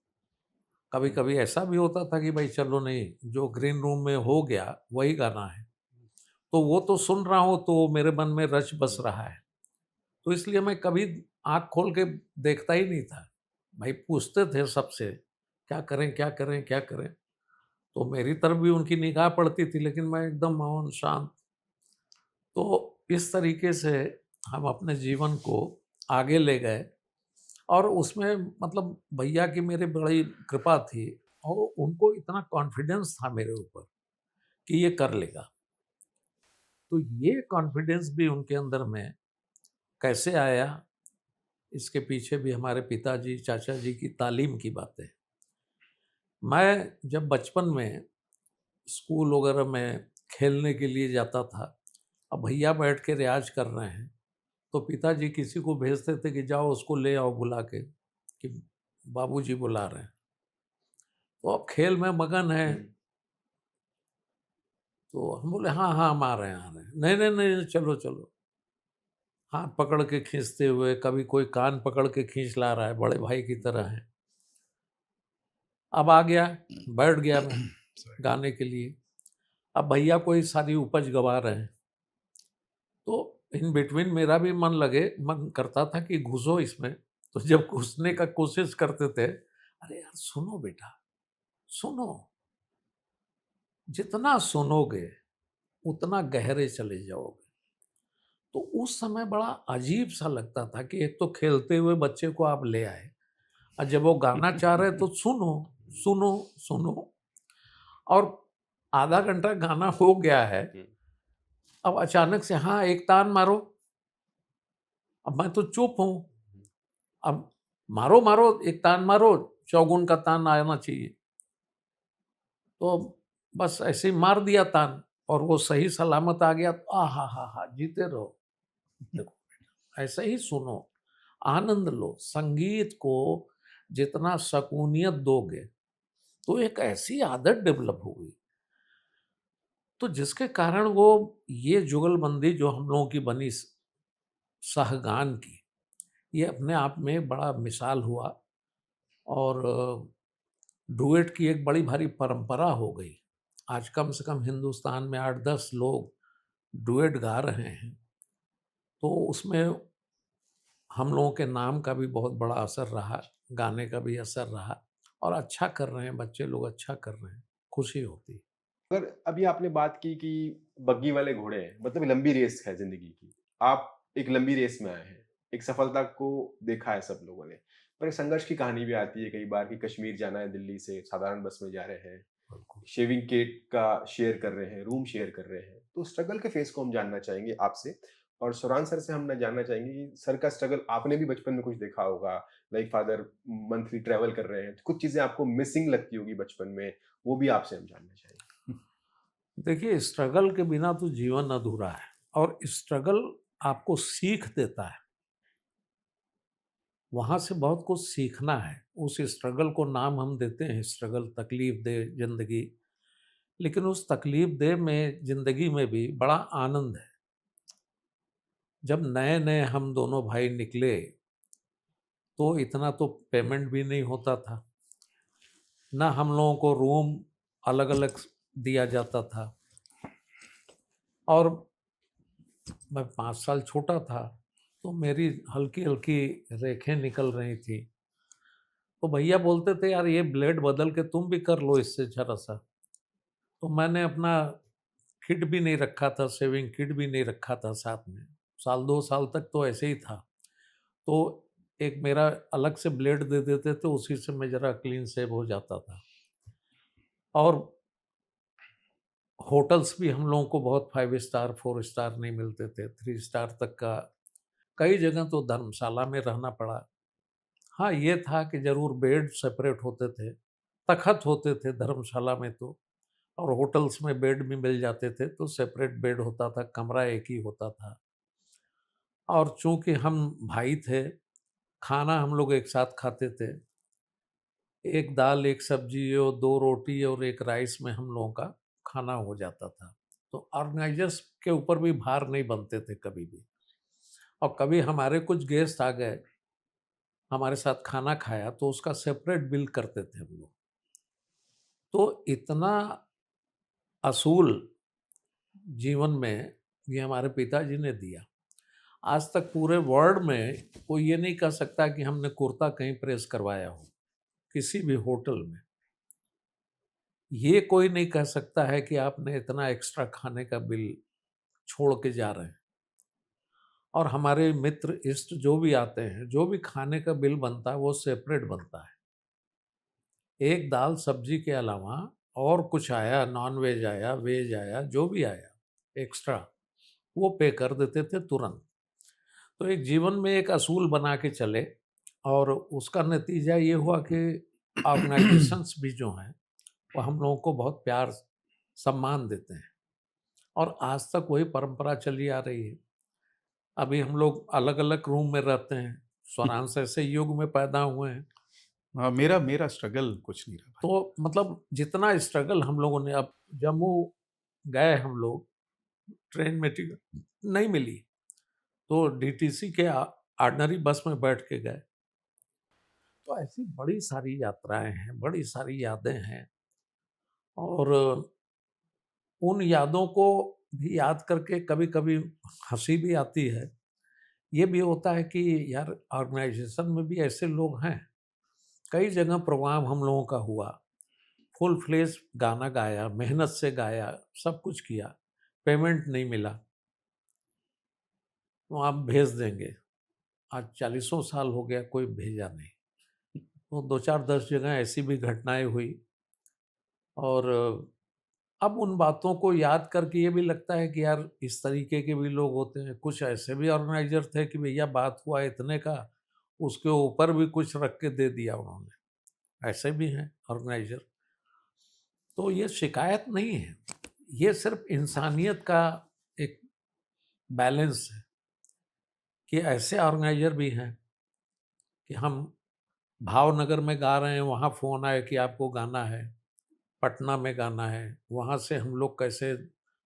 कभी कभी ऐसा भी होता था कि भाई चलो नहीं, जो ग्रीन रूम में हो गया वही गाना है, तो वो तो सुन रहा हूँ तो मेरे मन में रच बस रहा है, तो इसलिए मैं कभी आंख खोल के देखता ही नहीं था। भाई पूछते थे सबसे क्या करें क्या करें क्या करें, तो मेरी तरफ भी उनकी निगाह पड़ती थी, लेकिन मैं एकदम मौन शांत। तो इस तरीके से हम अपने जीवन को आगे ले गए, और उसमें मतलब भैया की मेरी बड़ी कृपा थी, और उनको इतना कॉन्फिडेंस था मेरे ऊपर कि ये कर लेगा। तो ये कॉन्फिडेंस भी उनके अंदर में कैसे आया, इसके पीछे भी हमारे पिताजी चाचा जी की तालीम की बातें। मैं जब बचपन में स्कूल वगैरह में खेलने के लिए जाता था, अब भैया बैठ के रियाज कर रहे हैं, तो पिताजी किसी को भेजते थे कि जाओ उसको ले आओ बुला के, कि बाबूजी बुला रहे हैं। तो अब खेल में मगन है, तो हम बोले हाँ हाँ हम आ रहे हैं आ रहे हैं, नहीं नहीं नहीं चलो चलो, हाथ पकड़ के खींचते हुए, कभी कोई कान पकड़ के खींच ला रहा है, बड़े भाई की तरह है। अब आ गया, बैठ गया मैं गाने के लिए। अब भैया कोई सारी उपज गवा रहे हैं, तो इन बिटवीन मेरा भी मन करता था कि घुसो इसमें। तो जब घुसने का कोशिश करते थे, अरे यार सुनो बेटा सुनो, जितना सुनोगे उतना गहरे चले जाओगे। तो उस समय बड़ा अजीब सा लगता था कि एक तो खेलते हुए बच्चे को आप ले आए, और जब वो गाना चाह रहे तो सुनो सुनो सुनो, और आधा घंटा गाना हो गया है, अब अचानक से हाँ एक तान मारो। अब मैं तो चुप हूँ, अब मारो मारो एक तान मारो, चौगुन का तान आना चाहिए। तो बस ऐसे ही मार दिया तान, और वो सही सलामत आ गया। आ हा जीते रहो। देखो ऐसे ही सुनो, आनंद लो, संगीत को जितना सकूनियत दोगे तो एक ऐसी आदत डेवलप होगी, तो जिसके कारण वो ये जुगलबंदी जो हम लोगों की बनी सहगान की, ये अपने आप में बड़ा मिसाल हुआ, और डुएट की एक बड़ी भारी परंपरा हो गई। आज कम से कम हिंदुस्तान में 8-10 लोग डुएट गा रहे हैं, तो उसमें हम लोगों के नाम का भी बहुत बड़ा असर रहा, गाने का भी असर रहा, और अच्छा कर रहे हैं बच्चे लोग, अच्छा कर रहे हैं, खुशी होती है। अगर अभी आपने बात की कि बग्गी वाले घोड़े हैं, मतलब लंबी रेस है जिंदगी की, आप एक लंबी रेस में आए हैं, एक सफलता को देखा है सब लोगों ने, और एक संघर्ष की कहानी भी आती है कई बार कि कश्मीर जाना है दिल्ली से, साधारण बस में जा रहे हैं, बिल्कुल। शेविंग किट का शेयर कर रहे हैं, रूम शेयर कर रहे हैं। तो स्ट्रगल के फेज़ को हम जानना चाहेंगे आपसे, और सुरान सर से हम ना जानना चाहेंगे कि सर का स्ट्रगल आपने भी बचपन में कुछ देखा होगा, लाइक फादर मंथली ट्रैवल कर रहे हैं, तो कुछ चीज़ें आपको मिसिंग लगती होगी बचपन में, वो भी आपसे हम जानना चाहेंगे। देखिए, स्ट्रगल के बिना तो जीवन अधूरा है, और स्ट्रगल आपको सीख देता है। वहाँ से बहुत कुछ सीखना है। उस स्ट्रगल को नाम हम देते हैं स्ट्रगल, तकलीफ दे ज़िंदगी। लेकिन उस तकलीफ दे में ज़िंदगी में भी बड़ा आनंद है। जब नए-नए हम दोनों भाई निकले, तो इतना तो पेमेंट भी नहीं होता था। ना हम लोगों को रूम अलग-अलग दिया जाता था, और मैं 5 साल छोटा था, तो मेरी हल्की-हल्की रेखें निकल रही थी। तो भैया बोलते थे, "यार, ये ब्लेड बदल के तुम भी कर लो इससे ज़रा-सा।" तो मैंने अपना किट भी नहीं रखा था, शेविंग किट भी नहीं रखा था साथ में। साल 2 साल तक तो ऐसे ही था। तो एक मेरा अलग से ब्लेड दे देते थे, उसी से मैं ज़रा क्लीन शेव हो जाता था। और होटल्स भी हम लोगों को बहुत 5 स्टार, 4 स्टार नहीं मिलते थे, 3 स्टार तक का। कई जगह तो धर्मशाला में रहना पड़ा। हाँ, ये था कि ज़रूर बेड सेपरेट होते थे, तख़्त होते थे धर्मशाला में तो, और होटल्स में बेड भी मिल जाते थे, तो सेपरेट बेड होता था, कमरा एक ही होता था। और चूँकि हम भाई थे, खाना हम लोग एक साथ खाते थे। 1 दाल, 1 सब्ज़ी और 2 रोटी और 1 राइस में हम लोगों का खाना हो जाता था। तो ऑर्गेनाइज़र्स के ऊपर भी भार नहीं बनते थे कभी भी। और कभी हमारे कुछ गेस्ट आ गए, हमारे साथ खाना खाया, तो उसका सेपरेट बिल करते थे हम लोग। तो इतना असूल जीवन में ये हमारे पिताजी ने दिया। आज तक पूरे वर्ल्ड में कोई ये नहीं कह सकता कि हमने कुर्ता कहीं प्रेस करवाया हो, किसी भी होटल में। ये कोई नहीं कह सकता है कि आपने इतना एक्स्ट्रा खाने का बिल छोड़ के जा रहे हैं। और हमारे मित्र, इष्ट जो भी आते हैं, जो भी खाने का बिल बनता है, वो सेपरेट बनता है। एक दाल सब्जी के अलावा और कुछ आया, नॉन वेज आया, वेज आया, जो भी आया एक्स्ट्रा, वो पे कर देते थे तुरंत। तो एक जीवन में एक असूल बना के चले, और उसका नतीजा ये हुआ कि ऑर्गेनाइजेशंस भी जो हैं, वो हम लोगों को बहुत प्यार, सम्मान देते हैं, और आज तक वही परंपरा चली आ रही है। अभी हम लोग अलग-अलग रूम में रहते हैं, स्वरांश ऐसे युग में पैदा हुए हैं। हाँ, मेरा मेरा स्ट्रगल कुछ नहीं रहा भाई। तो मतलब जितना स्ट्रगल हम लोगों ने, अब जम्मू गए हम लोग, ट्रेन में टिकट नहीं मिली, तो डीटीसी के ऑर्डिनरी बस में बैठ के गए। तो ऐसी बड़ी सारी यात्राएँ हैं, बड़ी सारी यादें हैं, और उन यादों को भी याद करके कभी-कभी हँसी भी आती है। ये भी होता है कि यार, ऑर्गेनाइज़ेशन में भी ऐसे लोग हैं। कई जगह प्रोग्राम हम लोगों का हुआ, फुल फ्लेज गाना गाया, मेहनत से गाया, सब कुछ किया, पेमेंट नहीं मिला, तो आप भेज देंगे। आज चालीसों साल हो गया, कोई भेजा नहीं। तो 2-4-10 जगह ऐसी भी घटनाएँ हुई, और अब उन बातों को याद करके ये भी लगता है कि यार, इस तरीके के भी लोग होते हैं। कुछ ऐसे भी ऑर्गेनाइज़र थे कि भैया बात हुआ इतने का, उसके ऊपर भी कुछ रख के दे दिया उन्होंने। ऐसे भी हैं ऑर्गेनाइज़र। तो ये शिकायत नहीं है, ये सिर्फ़ इंसानियत का एक बैलेंस है, कि ऐसे ऑर्गेनाइज़र भी हैं कि हम भावनगर में गा रहे हैं, वहाँ फ़ोन आया कि आपको गाना है, पटना में गाना है, वहाँ से हम लोग कैसे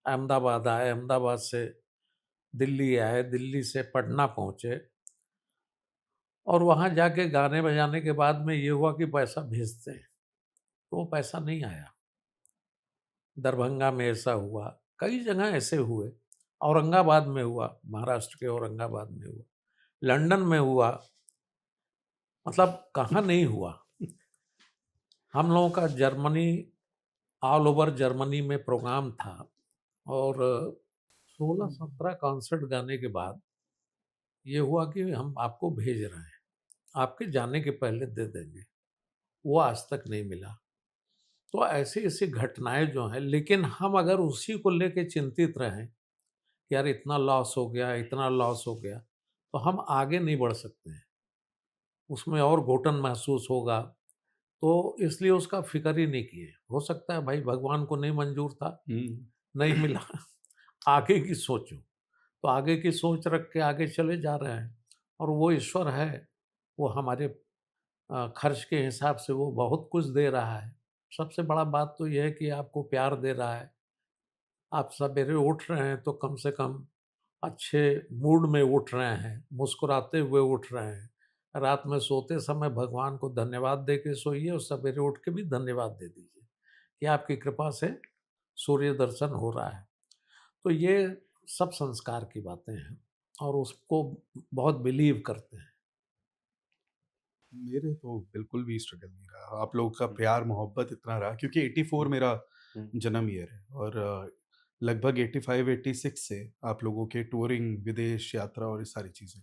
अहमदाबाद आए, अहमदाबाद से दिल्ली आए, दिल्ली से पटना पहुँचे, और वहाँ जाके गाने बजाने के बाद में ये हुआ कि पैसा भेजते हैं, तो वो पैसा नहीं आया। दरभंगा में ऐसा हुआ, कई जगह ऐसे हुए। औरंगाबाद में हुआ, महाराष्ट्र के औरंगाबाद में हुआ, लंदन में हुआ, मतलब कहाँ नहीं हुआ। हम लोगों का जर्मनी, ऑल ओवर जर्मनी में प्रोग्राम था, और 16-17 कॉन्सर्ट गाने के बाद ये हुआ कि हम आपको भेज रहे हैं। आपके जाने के पहले दे देंगे, वो आज तक नहीं मिला। तो ऐसी-ऐसी घटनाएँ जो हैं, लेकिन हम अगर उसी को लेके चिंतित रहें, कि यार इतना लॉस हो गया, इतना लॉस हो गया, तो हम आगे नहीं बढ़ सकते हैं। उसमें और घुटन महसूस होगा, तो इसलिए उसका फ़िक्र ही नहीं किए। हो सकता है भाई भगवान को नहीं मंज़ूर था, हुँ। नहीं मिला, आगे की सोचो। तो आगे की सोच रख के आगे चले जा रहे हैं और वो ईश्वर है, वो हमारे खर्च के हिसाब से वो बहुत कुछ दे रहा है। सबसे बड़ा बात तो ये है कि आपको प्यार दे रहा है। आप सवेरे उठ रहे हैं तो कम से कम अच्छे मूड में उठ रहे हैं, मुस्कुराते हुए उठ रहे हैं। रात में सोते समय भगवान को धन्यवाद दे के सोइए और सवेरे उठ के भी धन्यवाद दे दीजिए कि आपकी कृपा से सूर्य दर्शन हो रहा है। तो ये सब संस्कार की बातें हैं और उसको बहुत बिलीव करते हैं। मेरे तो बिल्कुल भी स्ट्रगल नहीं रहा। आप लोगों का हुँ, प्यार मोहब्बत इतना रहा क्योंकि 84 हुँ, मेरा हुँ, जन्म ईयर है और लगभग 85-86 से आप लोगों के टूरिंग, विदेश यात्रा और ये सारी चीज़ें।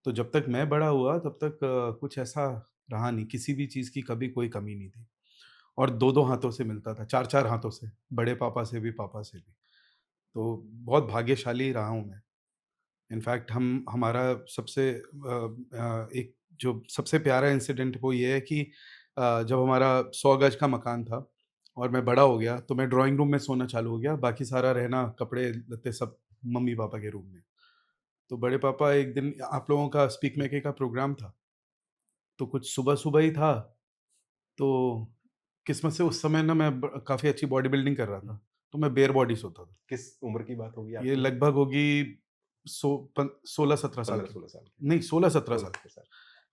तो जब तक मैं बड़ा हुआ तब तक कुछ ऐसा रहा नहीं, किसी भी चीज़ की कभी कोई कमी नहीं थी और 2-2 हाथों से मिलता था, 4-4 हाथों से, बड़े पापा से भी, पापा से भी। तो बहुत भाग्यशाली रहा हूँ मैं। इनफैक्ट हम हमारा सबसे एक जो सबसे प्यारा इंसिडेंट वो ये है कि जब हमारा 100 गज का मकान था और मैं बड़ा हो गया, तो मैं ड्राइंग रूम में सोना चालू हो गया, बाकी सारा रहना कपड़े-लत्ते सब मम्मी-पापा के रूम में। तो बड़े पापा एक दिन आप लोगों का स्पीक मेके का प्रोग्राम था, तो कुछ सुबह-सुबह ही था, तो किस्मत से उस समय ना मैं काफ़ी अच्छी बॉडी बिल्डिंग कर रहा हुँ। था, तो मैं बेयर बॉडी सोता था। किस उम्र की बात होगी ये आपकी ये? लगभग होगी 16-17 साल की। 15-16 साल की। नहीं 16-17 साल 16-17 साल।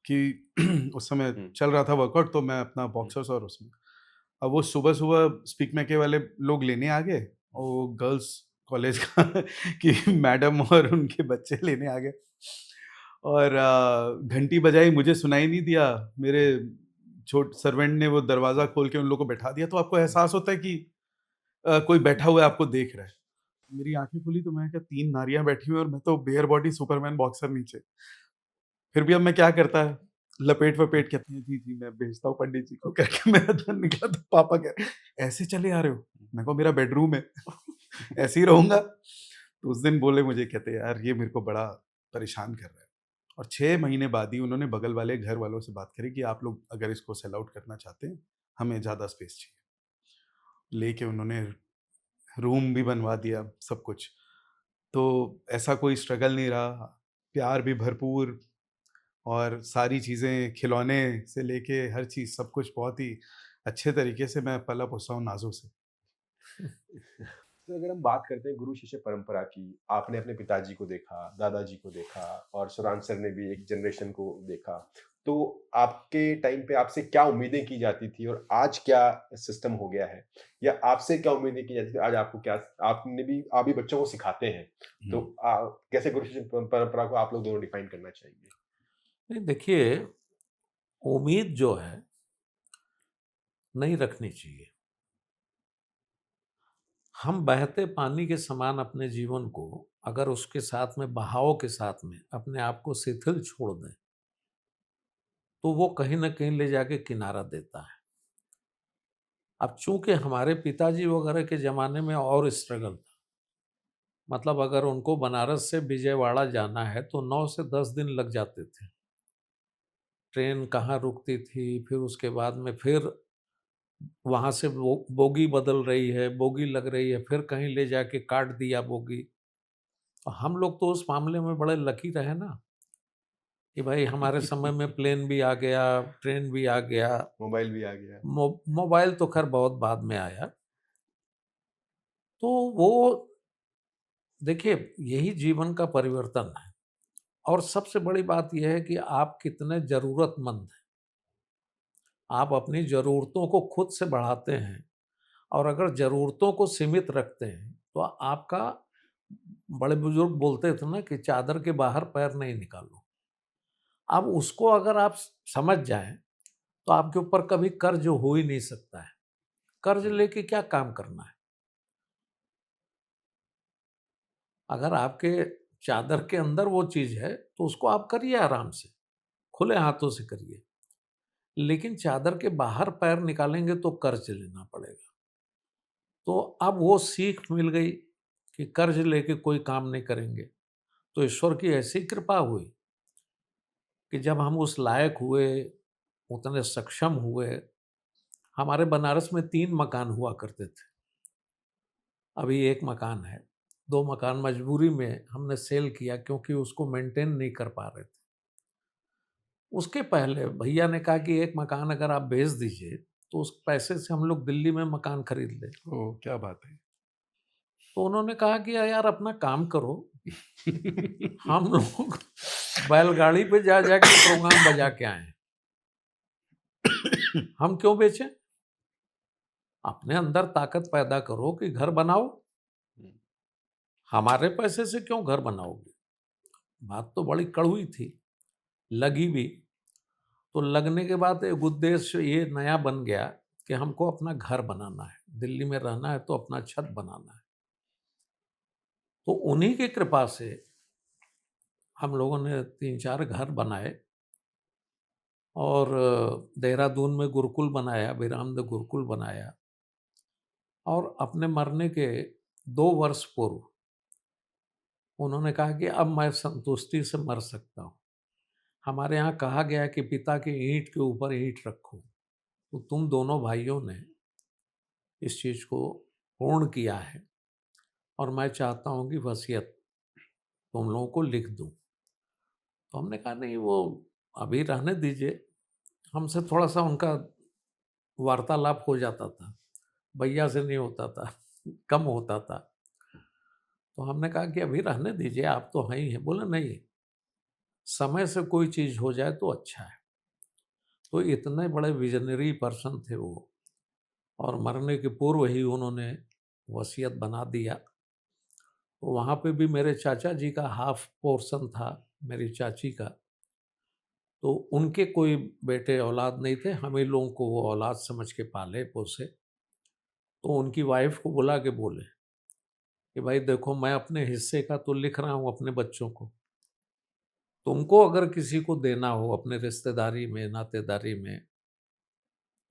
कि उस समय हुँ, चल रहा था वर्कआउट तो मैं अपना हुँ, बॉक्सर्स और उसमें अब वो सुबह-सुबह स्पीक मैके वाले लोग लेने आ गए हुँ, और वो गर्ल्स कॉलेज का कि मैडम और उनके बच्चे लेने आ गए और घंटी बजाई मुझे सुनाई नहीं दिया। मेरे छोट सर्वेंट ने वो दरवाज़ा खोल के उन लोगों को बैठा दिया तो आपको हुँ। एहसास होता है कि कोई बैठा हुआ है आपको देख रहा है। मेरी आँखें खुली तो मैं क्या 3 नारियाँ बैठी हुई हैं और मैं तो बेयर बॉडी सुपरमैन बॉक्सर नीचे। फिर भी अब मैं क्या करता है, लपेट-वपेट के जी, जी, जी, मैं भेजता हूँ पंडित जी को करके मेरा धन निकला तो पापा कह रहे, "ऐसे चले आ रहे हो?" मैंने कहा, "मेरा बेडरूम है, ऐसे ही रहूँगा।" तो उस दिन बोले मुझे कहते, "यार ये मेरे को बड़ा परेशान कर रहा है।" और 6 महीने बाद ही उन्होंने बगल वाले घर वालों से बात करी कि आप लोग अगर इसको सेल आउट करना चाहते हैं, हमें ज़्यादा स्पेस चाहिए। लेके उन्होंने रूम भी बनवा दिया, सब कुछ। तो ऐसा कोई स्ट्रगल नहीं रहा, प्यार भी भरपूर और सारी चीज़ें खिलौने से लेके हर चीज़ सब कुछ बहुत ही अच्छे तरीके से मैं पला-पोसा हूँ नाज़ों से। तो अगर हम बात करते हैं गुरु शिष्य परंपरा की, आपने अपने पिताजी को देखा, दादाजी को देखा और सुरांश सर ने भी एक जनरेशन को देखा। तो आपके टाइम पे आपसे क्या उम्मीदें की जाती थी और आज क्या सिस्टम हो गया है? या आपसे क्या उम्मीदें की जाती थी, आज आपको क्या आप भी बच्चों को सिखाते हैं। तो हुँ। कैसे गुरु शिष्य परंपरा को आप लोग दोनों डिफाइन करना चाहेंगे? नहीं देखिए, उम्मीद जो है नहीं रखनी चाहिए। हम बहते पानी के समान अपने जीवन को अगर उसके साथ में बहाव के साथ में अपने आप को शिथिल छोड़ दें, तो वो कहीं न कहीं ले जाके किनारा देता है। अब चूँकि हमारे पिताजी वगैरह के ज़माने में और स्ट्रगल था। मतलब अगर उनको बनारस से विजयवाड़ा जाना है तो 9 से 10 दिन लग जाते थे। ट्रेन कहाँ रुकती थी, फिर उसके बाद में फिर वहाँ से बोगी बदल रही है, बोगी लग रही है, फिर कहीं ले जाके काट दिया बोगी। हम लोग तो उस मामले में बड़े लकी रहे ना कि भाई हमारे समय में प्लेन भी आ गया, ट्रेन भी आ गया। मोबाइल भी आ गया। मोबाइल तो खैर बहुत बाद में आया। तो वो देखिए यही जीवन का परिवर्तन है और सबसे बड़ी बात ये है कि आप कितने ज़रूरतमंद हैं। आप अपनी ज़रूरतों को खुद से बढ़ाते हैं और अगर ज़रूरतों को सीमित रखते हैं, तो आपका बड़े बुजुर्ग बोलते थे ना कि चादर के बाहर पैर नहीं निकालो। अब उसको अगर आप समझ जाएँ, तो आपके ऊपर कभी कर्ज हो ही नहीं सकता है। कर्ज हुँ, लेके क्या काम करना है? अगर आपके चादर के अंदर वो चीज़ है, तो उसको आप करिए आराम से, खुले हाथों से करिए, लेकिन चादर के बाहर पैर निकालेंगे तो कर्ज लेना पड़ेगा। तो अब वो सीख मिल गई कि कर्ज लेके कोई काम नहीं करेंगे। तो ईश्वर की ऐसी कृपा हुई कि जब हम उस लायक हुए, उतने सक्षम हुए, हमारे बनारस में 3 मकान हुआ करते थे। अभी 1 मकान है। 2 मकान मजबूरी में हमने सेल किया क्योंकि उसको मेंटेन नहीं कर पा रहे थे। उसके पहले भैया ने कहा कि 1 मकान अगर आप बेच दीजिए, तो उस पैसे से हम लोग दिल्ली में मकान खरीद लें। ओह! क्या बात है। तो उन्होंने कहा कि यार अपना काम करो, हम लोग बैलगाड़ी पे जा के प्रोग्राम बजा के आए हैं। हम क्यों बेचें? अपने अंदर ताकत पैदा करो कि घर बनाओ। हमारे पैसे से क्यों घर बनाओगे? बात तो बड़ी कड़वी थी, लगी भी। तो लगने के बाद एक उद्देश्य ये नया बन गया कि हमको अपना घर बनाना है। दिल्ली में रहना है तो अपना छत बनाना है। तो उन्हीं की कृपा से हम लोगों ने 3-4 घर बनाए और देहरादून में गुरुकुल बनाया, विरामदेव गुरुकुल बनाया और अपने मरने के 2 वर्ष पूर्व उन्होंने कहा कि अब मैं संतुष्टि से मर सकता हूँ। हमारे यहाँ कहा गया है कि पिता की ईंट के ऊपर ईंट रखो। तो तुम दोनों भाइयों ने इस चीज़ को पूर्ण किया है और मैं चाहता हूँ कि वसीयत तुम लोगों को लिख दूँ। तो हमने कहा नहीं, वो अभी रहने दीजिए। हमसे थोड़ा-सा उनका वार्तालाप हो जाता था, भैया से नहीं होता था, कम होता था। तो हमने कहा कि अभी रहने दीजिए, आप तो हैं ही हैं। बोले नहीं, समय से कोई चीज़ हो जाए तो अच्छा है। तो इतने बड़े विज़नरी पर्सन थे वो और मरने के पूर्व ही उन्होंने वसीयत बना दिया। तो वहाँ पे भी मेरे चाचा जी का हाफ पोर्शन था, मेरी चाची का। तो उनके कोई बेटे औलाद नहीं थे, हम ही लोगों को वो औलाद समझ के पाले पोसे। तो उनकी वाइफ को बुला के बोले कि भाई देखो, मैं अपने हिस्से का तो लिख रहा हूँ अपने बच्चों को, तुमको अगर किसी को देना हो अपने रिश्तेदारी में, नातेदारी में।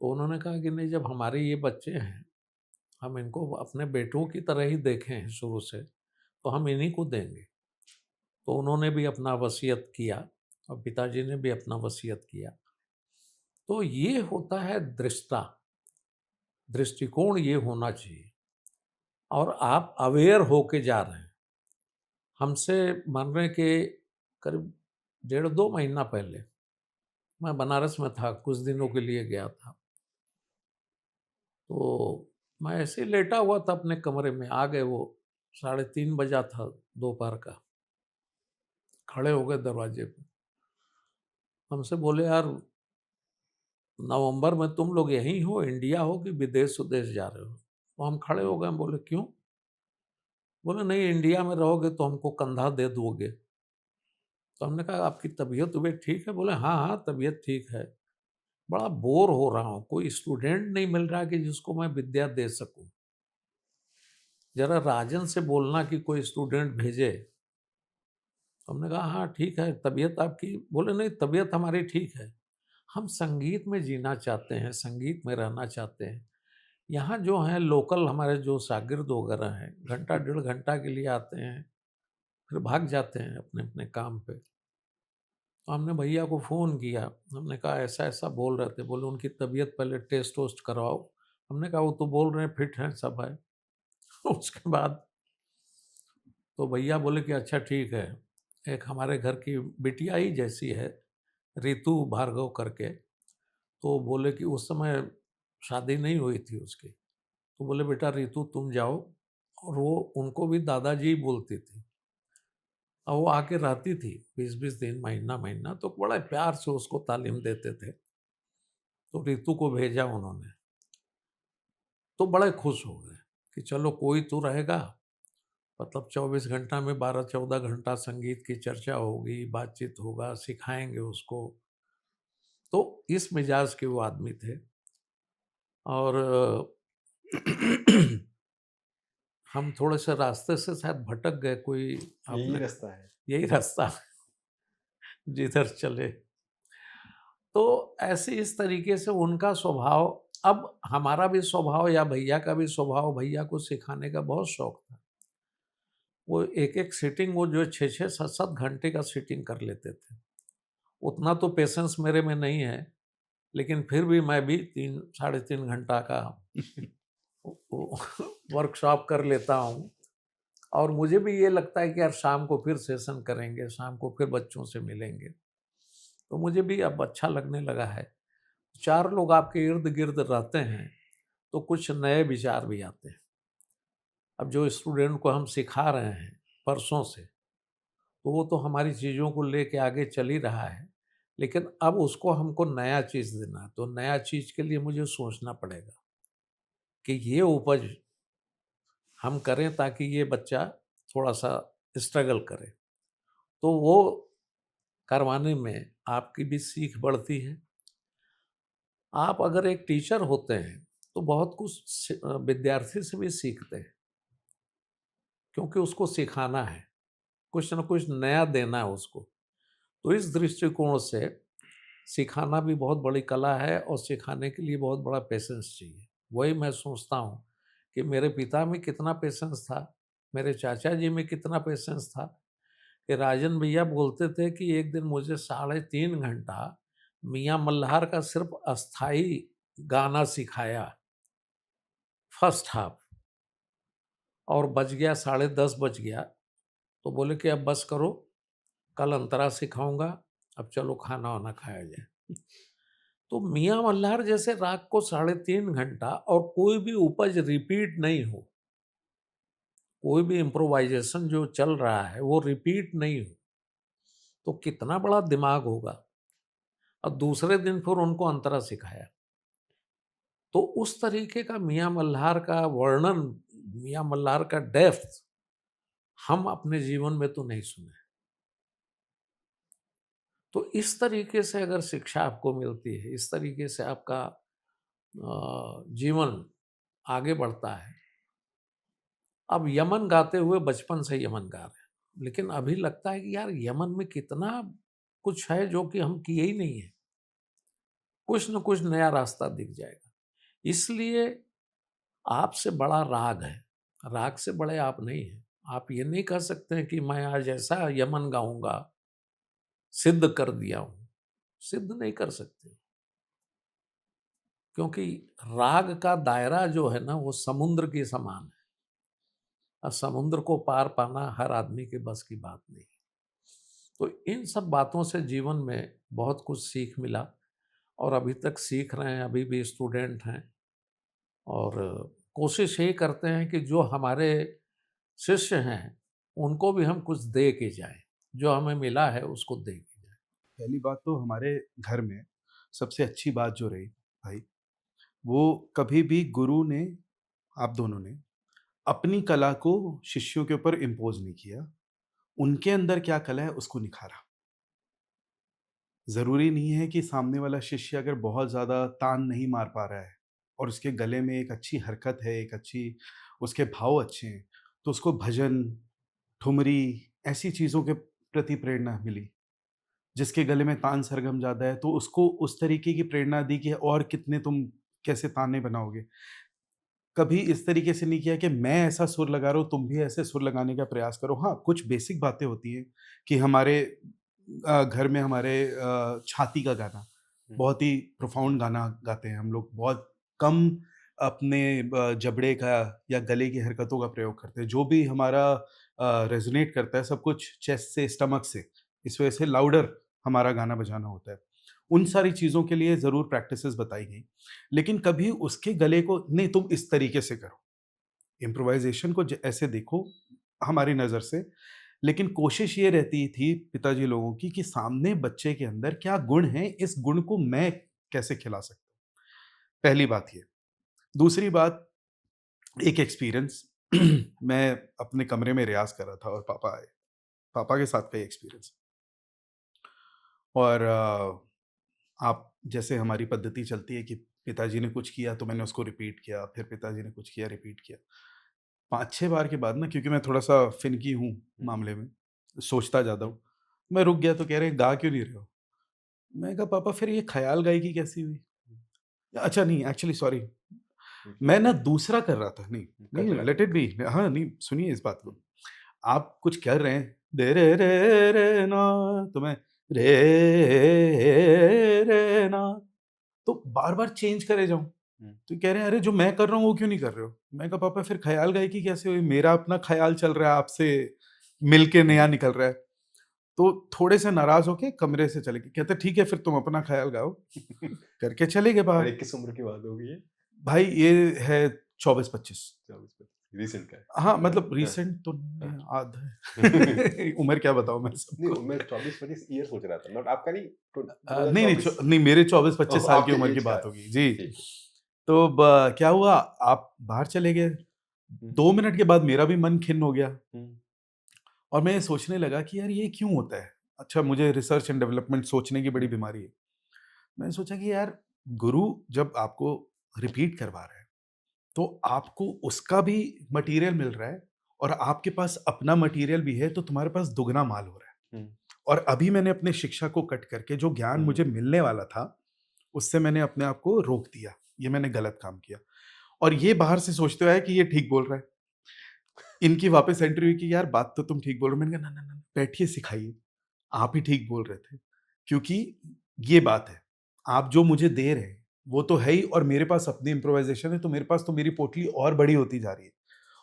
तो उन्होंने कहा कि नहीं, जब हमारे ये बच्चे हैं, हम इनको अपने बेटों की तरह ही देखे हैं शुरू से, तो हम इन्हीं को देंगे। तो उन्होंने भी अपना वसीयत किया और पिताजी ने भी अपना वसीयत किया। तो ये होता है दृष्टा, दृष्टिकोण ये होना चाहिए और आप अवेयर होके जा रहे हैं। हमसे मरने के करीब 1.5-2 महीना पहले मैं बनारस में था, कुछ दिनों के लिए गया था। तो मैं ऐसे ही लेटा हुआ था अपने कमरे में, आ गए वो, 3:30 बजा था दोपहर का। खड़े हो गए दरवाजे पे, हमसे बोले यार नवंबर में तुम लोग यहीं हो, इंडिया हो कि विदेश उदेश जा रहे हो? तो हम खड़े हो गए, हम बोले क्यों? बोले नहीं, इंडिया में रहोगे तो हमको कंधा दे दोगे। तो हमने कहा आपकी तबीयत वबीयत ठीक है? बोले हाँ हाँ, तबीयत ठीक है, बड़ा बोर हो रहा हूँ, कोई स्टूडेंट नहीं मिल रहा कि जिसको मैं विद्या दे सकूं। जरा राजन से बोलना कि कोई स्टूडेंट भेजे। तो हमने कहा हाँ ठीक है, तबीयत आपकी? बोले नहीं, तबीयत हमारी ठीक है, हम संगीत में जीना चाहते हैं, संगीत में रहना चाहते हैं। यहाँ जो हैं लोकल हमारे जो शागिर्द वगैरह हैं, घंटा 1.5 घंटा के लिए आते हैं, फिर भाग जाते हैं अपने अपने काम पे। तो हमने भैया को फ़ोन किया, हमने कहा ऐसा ऐसा बोल रहे थे। बोले उनकी तबीयत पहले टेस्ट वोस्ट करवाओ। हमने कहा वो तो बोल रहे हैं फिट हैं, सब है। उसके बाद तो भैया बोले कि अच्छा ठीक है, एक हमारे घर की बिटिया ही जैसी है, रितु भार्गव करके। तो बोले कि उस समय शादी नहीं हुई थी उसकी। तो बोले बेटा रितु तुम जाओ, और वो उनको भी दादाजी बोलती थी और वो आके रहती थी 20-20 दिन, महीना महीना, तो बड़ा प्यार से उसको तालीम देते थे। तो रितु को भेजा उन्होंने, तो बड़े खुश हो गए कि चलो कोई तो रहेगा। मतलब 24 घंटा में 12-14 घंटा संगीत की चर्चा होगी, बातचीत होगा, सिखाएंगे उसको। तो इस मिजाज के वो आदमी थे। और हम थोड़े से रास्ते से शायद भटक गए, कोई यही आपने रास्ता है। यही रास्ता जिधर चले। तो ऐसे इस तरीके से उनका स्वभाव, अब हमारा भी स्वभाव या भैया का भी स्वभाव, भैया को सिखाने का बहुत शौक था। वो एक-एक सिटिंग, वो जो 6-6 7-7 घंटे का सिटिंग कर लेते थे। उतना तो पेशेंस मेरे में नहीं है, लेकिन फिर भी मैं भी 3 साढ़े 3 घंटा का वो वर्कशॉप कर लेता हूँ। और मुझे भी ये लगता है कि यार शाम को फिर सेशन करेंगे, शाम को फिर बच्चों से मिलेंगे। तो मुझे भी अब अच्छा लगने लगा है। 4 लोग आपके इर्द-गिर्द रहते हैं, तो कुछ नए विचार भी आते हैं। अब जो स्टूडेंट को हम सिखा रहे हैं परसों से, तो वो तो हमारी चीज़ों को लेके आगे चल ही रहा है, लेकिन अब उसको हमको नया चीज़ देना है, तो नया चीज़ के लिए मुझे सोचना पड़ेगा कि ये उपज हम करें ताकि ये बच्चा थोड़ा-सा स्ट्रगल करे। तो वो करवाने में आपकी भी सीख बढ़ती है। आप अगर एक टीचर होते हैं, तो बहुत कुछ विद्यार्थी से भी सीखते हैं, क्योंकि उसको सिखाना है, कुछ न कुछ नया देना है उसको। तो इस दृष्टिकोण से सिखाना भी बहुत बड़ी कला है और सिखाने के लिए बहुत बड़ा पेशेंस चाहिए। वही मैं सोचता हूँ कि मेरे पिता में कितना पेशेंस था, मेरे चाचा जी में कितना पेशेंस था, कि राजन भैया बोलते थे कि एक दिन मुझे 3.5 घंटा मियाँ मल्हार का सिर्फ अस्थाई गाना सिखाया, फर्स्ट हाफ, और बज गया 10:30 बज गया, तो बोले कि अब बस करो, कल अंतरा सिखाऊँगा, अब चलो खाना-वाना खाया जाए। तो मियाँ मल्हार जैसे राग को 3.5 घंटा और कोई भी उपज रिपीट नहीं हो, कोई भी इम्प्रोवाइज़ेशन जो चल रहा है वो रिपीट नहीं हो, तो कितना बड़ा दिमाग होगा। और दूसरे दिन फिर उनको अंतरा सिखाया। तो उस तरीके का मियाँ मल्हार का वर्णन, मियाँ मल्हार का डेप्थ हम अपने जीवन में तो नहीं सुने। तो इस तरीके से अगर शिक्षा आपको मिलती है, इस तरीके से आपका जीवन आगे बढ़ता है। अब यमन गाते हुए बचपन से यमन गा रहे हैं, लेकिन अभी लगता है कि यार यमन में कितना कुछ है जो कि हम किए ही नहीं है। कुछ न कुछ नया रास्ता दिख जाएगा। इसलिए आपसे बड़ा राग है, राग से बड़े आप नहीं हैं। आप ये नहीं कह सकते हैं कि मैं आज ऐसा यमन गाऊँगा, सिद्ध कर दिया हूँ, सिद्ध नहीं कर सकते। क्योंकि राग का दायरा जो है ना, वो समुद्र के समान है, और समुद्र को पार पाना हर आदमी के बस की बात नहीं है। तो इन सब बातों से जीवन में बहुत कुछ सीख मिला, और अभी तक सीख रहे हैं, अभी भी स्टूडेंट हैं, और कोशिश यही करते हैं कि जो हमारे शिष्य हैं, उनको भी हम कुछ दे के जाएँ, जो हमें मिला है उसको दे के जाएँ। पहली बात तो हमारे घर में सबसे अच्छी बात जो रही भाई, वो कभी भी गुरु ने, आप दोनों ने, अपनी कला को शिष्यों के ऊपर इम्पोज़ नहीं किया। उनके अंदर क्या कला है उसको निखारा। ज़रूरी नहीं है कि सामने वाला शिष्य अगर बहुत ज़्यादा तान नहीं मार पा रहा है और उसके गले में एक अच्छी हरकत है, एक अच्छी उसके भाव अच्छे हैं, तो उसको भजन, ठुमरी ऐसी चीज़ों के प्रति प्रेरणा मिली। जिसके गले में तान सरगम ज़्यादा है, तो उसको उस तरीके की प्रेरणा दी कि और कितने तुम कैसे ताने बनाओगे। कभी इस तरीके से नहीं किया कि मैं ऐसा सुर लगा रहा हूँ, तुम भी ऐसे सुर लगाने का प्रयास करो। हाँ, कुछ बेसिक बातें होती हैं कि हमारे घर में हमारे छाती का गाना, बहुत ही प्रोफाउंड गाना गाते हैं हम लोग। बहुत कम अपने जबड़े का या गले की हरकतों का प्रयोग करते हैं। जो भी हमारा रेज़ोनेट करता है, सब कुछ चेस्ट से, स्टमक से। इस वजह से लाउडर हमारा गाना बजाना होता है। उन सारी चीज़ों के लिए ज़रूर प्रैक्टिसेस बताई गई। लेकिन कभी उसके गले को नहीं, तुम इस तरीके से करो। इम्प्रोवाइज़ेशन को ज ऐसे देखो हमारी नज़र से, लेकिन कोशिश ये रहती थी पिताजी लोगों की कि सामने बच्चे के अंदर क्या गुण हैं, इस गुण को मैं कैसे खिला सकता हूँ। पहली बात ये। दूसरी बात, एक एक्सपीरियंस मैं अपने कमरे में रियाज़ कर रहा था और पापा आए। पापा के साथ का ये एक्सपीरियंस। और आप जैसे हमारी पद्धति चलती है कि पिताजी ने कुछ किया तो मैंने उसको रिपीट किया, फिर पिताजी ने कुछ किया, रिपीट किया। 5-6 बार के बाद ना, क्योंकि मैं थोड़ा-सा फ़िनकी हूँ मामले में, सोचता ज़्यादा हूँ, मैं रुक गया तो कह रहे हैं, "गा क्यों नहीं रहे हो?" मैं कहा पापा फिर ये ख्याल गायकी कैसी हुई? अच्छा नहीं एक्चुअली सॉरी, हम्म, मैं ना दूसरा कर रहा था। नहीं, कर नहीं रहे लेट थे। It be. हाँ, नहीं सुनिए इस बात को। आप कुछ कर रहे हैं, दे रे रे रे ना, तो मैं रे रे ना, तो बार-बार चेंज करे जाऊँ। हम्म, तो कह रहे हैं, "अरे जो मैं कर रहा हूँ वो क्यों नहीं कर रहे हो?" मैं कहा, "पापा फिर ख़याल गायकी कैसे हुई? मेरा अपना ख़याल चल रहा है, आपसे मिल के नया निकल रहा है।" तो थोड़े से नाराज़ होके कमरे से चले गए। कहते, "ठीक है, फिर तुम अपना ख़याल गाओ।" करके चले गए और बाहर। एक किस उम्र की बात होगी ये? भाई ये है 24-25। 24-25 रीसेंट का है। हाँ, मतलब हाँ, रिसेंट तो हाँ। नहीं आधा उम्र क्या बताऊँ मैं नहीं, सबको? मैं 24-25 ईयर सोच रहा था, नॉट आपका नहीं, नहीं, नहीं, 2024। नहीं मेरे 24-25 ओह, साल की आपके उम्र की एज का बात है। होगी। जी। ठीक है। तो ब क्या हुआ, आप बाहर चले गए। हुँ, 2 मिनट के बाद मेरा भी मन खिन्न हो गया हुँ, और मैं ये सोचने लगा कि यार ये क्यों होता है? अच्छा, मुझे रिसर्च एंड डेवलपमेंट सोचने की बड़ी हुँ, बीमारी है। मैंने सोचा कि यार गुरु जब आपको रिपीट करवा रहा है, तो आपको उसका भी मटेरियल मिल रहा है और आपके पास अपना मटेरियल भी है, तो तुम्हारे पास दुगना माल हो रहा है। हुँ, और अभी मैंने अपने शिक्षा को कट करके जो ज्ञान हुँ, मुझे मिलने वाला था, उससे मैंने अपने आप को रोक दिया। ये मैंने गलत काम किया। और ये बाहर से सोचते हुए आया कि ये ठीक बोल रहा है। इनकी वापस एंट्री हुई कि यार बात तो तुम ठीक बोल रहे हो। मैंने कहा, ना, ना, ना, बैठिए सिखाइए। आप ही ठीक बोल रहे थे। क्योंकि ये बात है, आप जो मुझे दे रहे हैं, वो तो है ही और मेरे पास अपनी इम्प्रोवाइज़ेशन है, तो मेरे पास तो मेरी पोटली और बड़ी होती जा रही है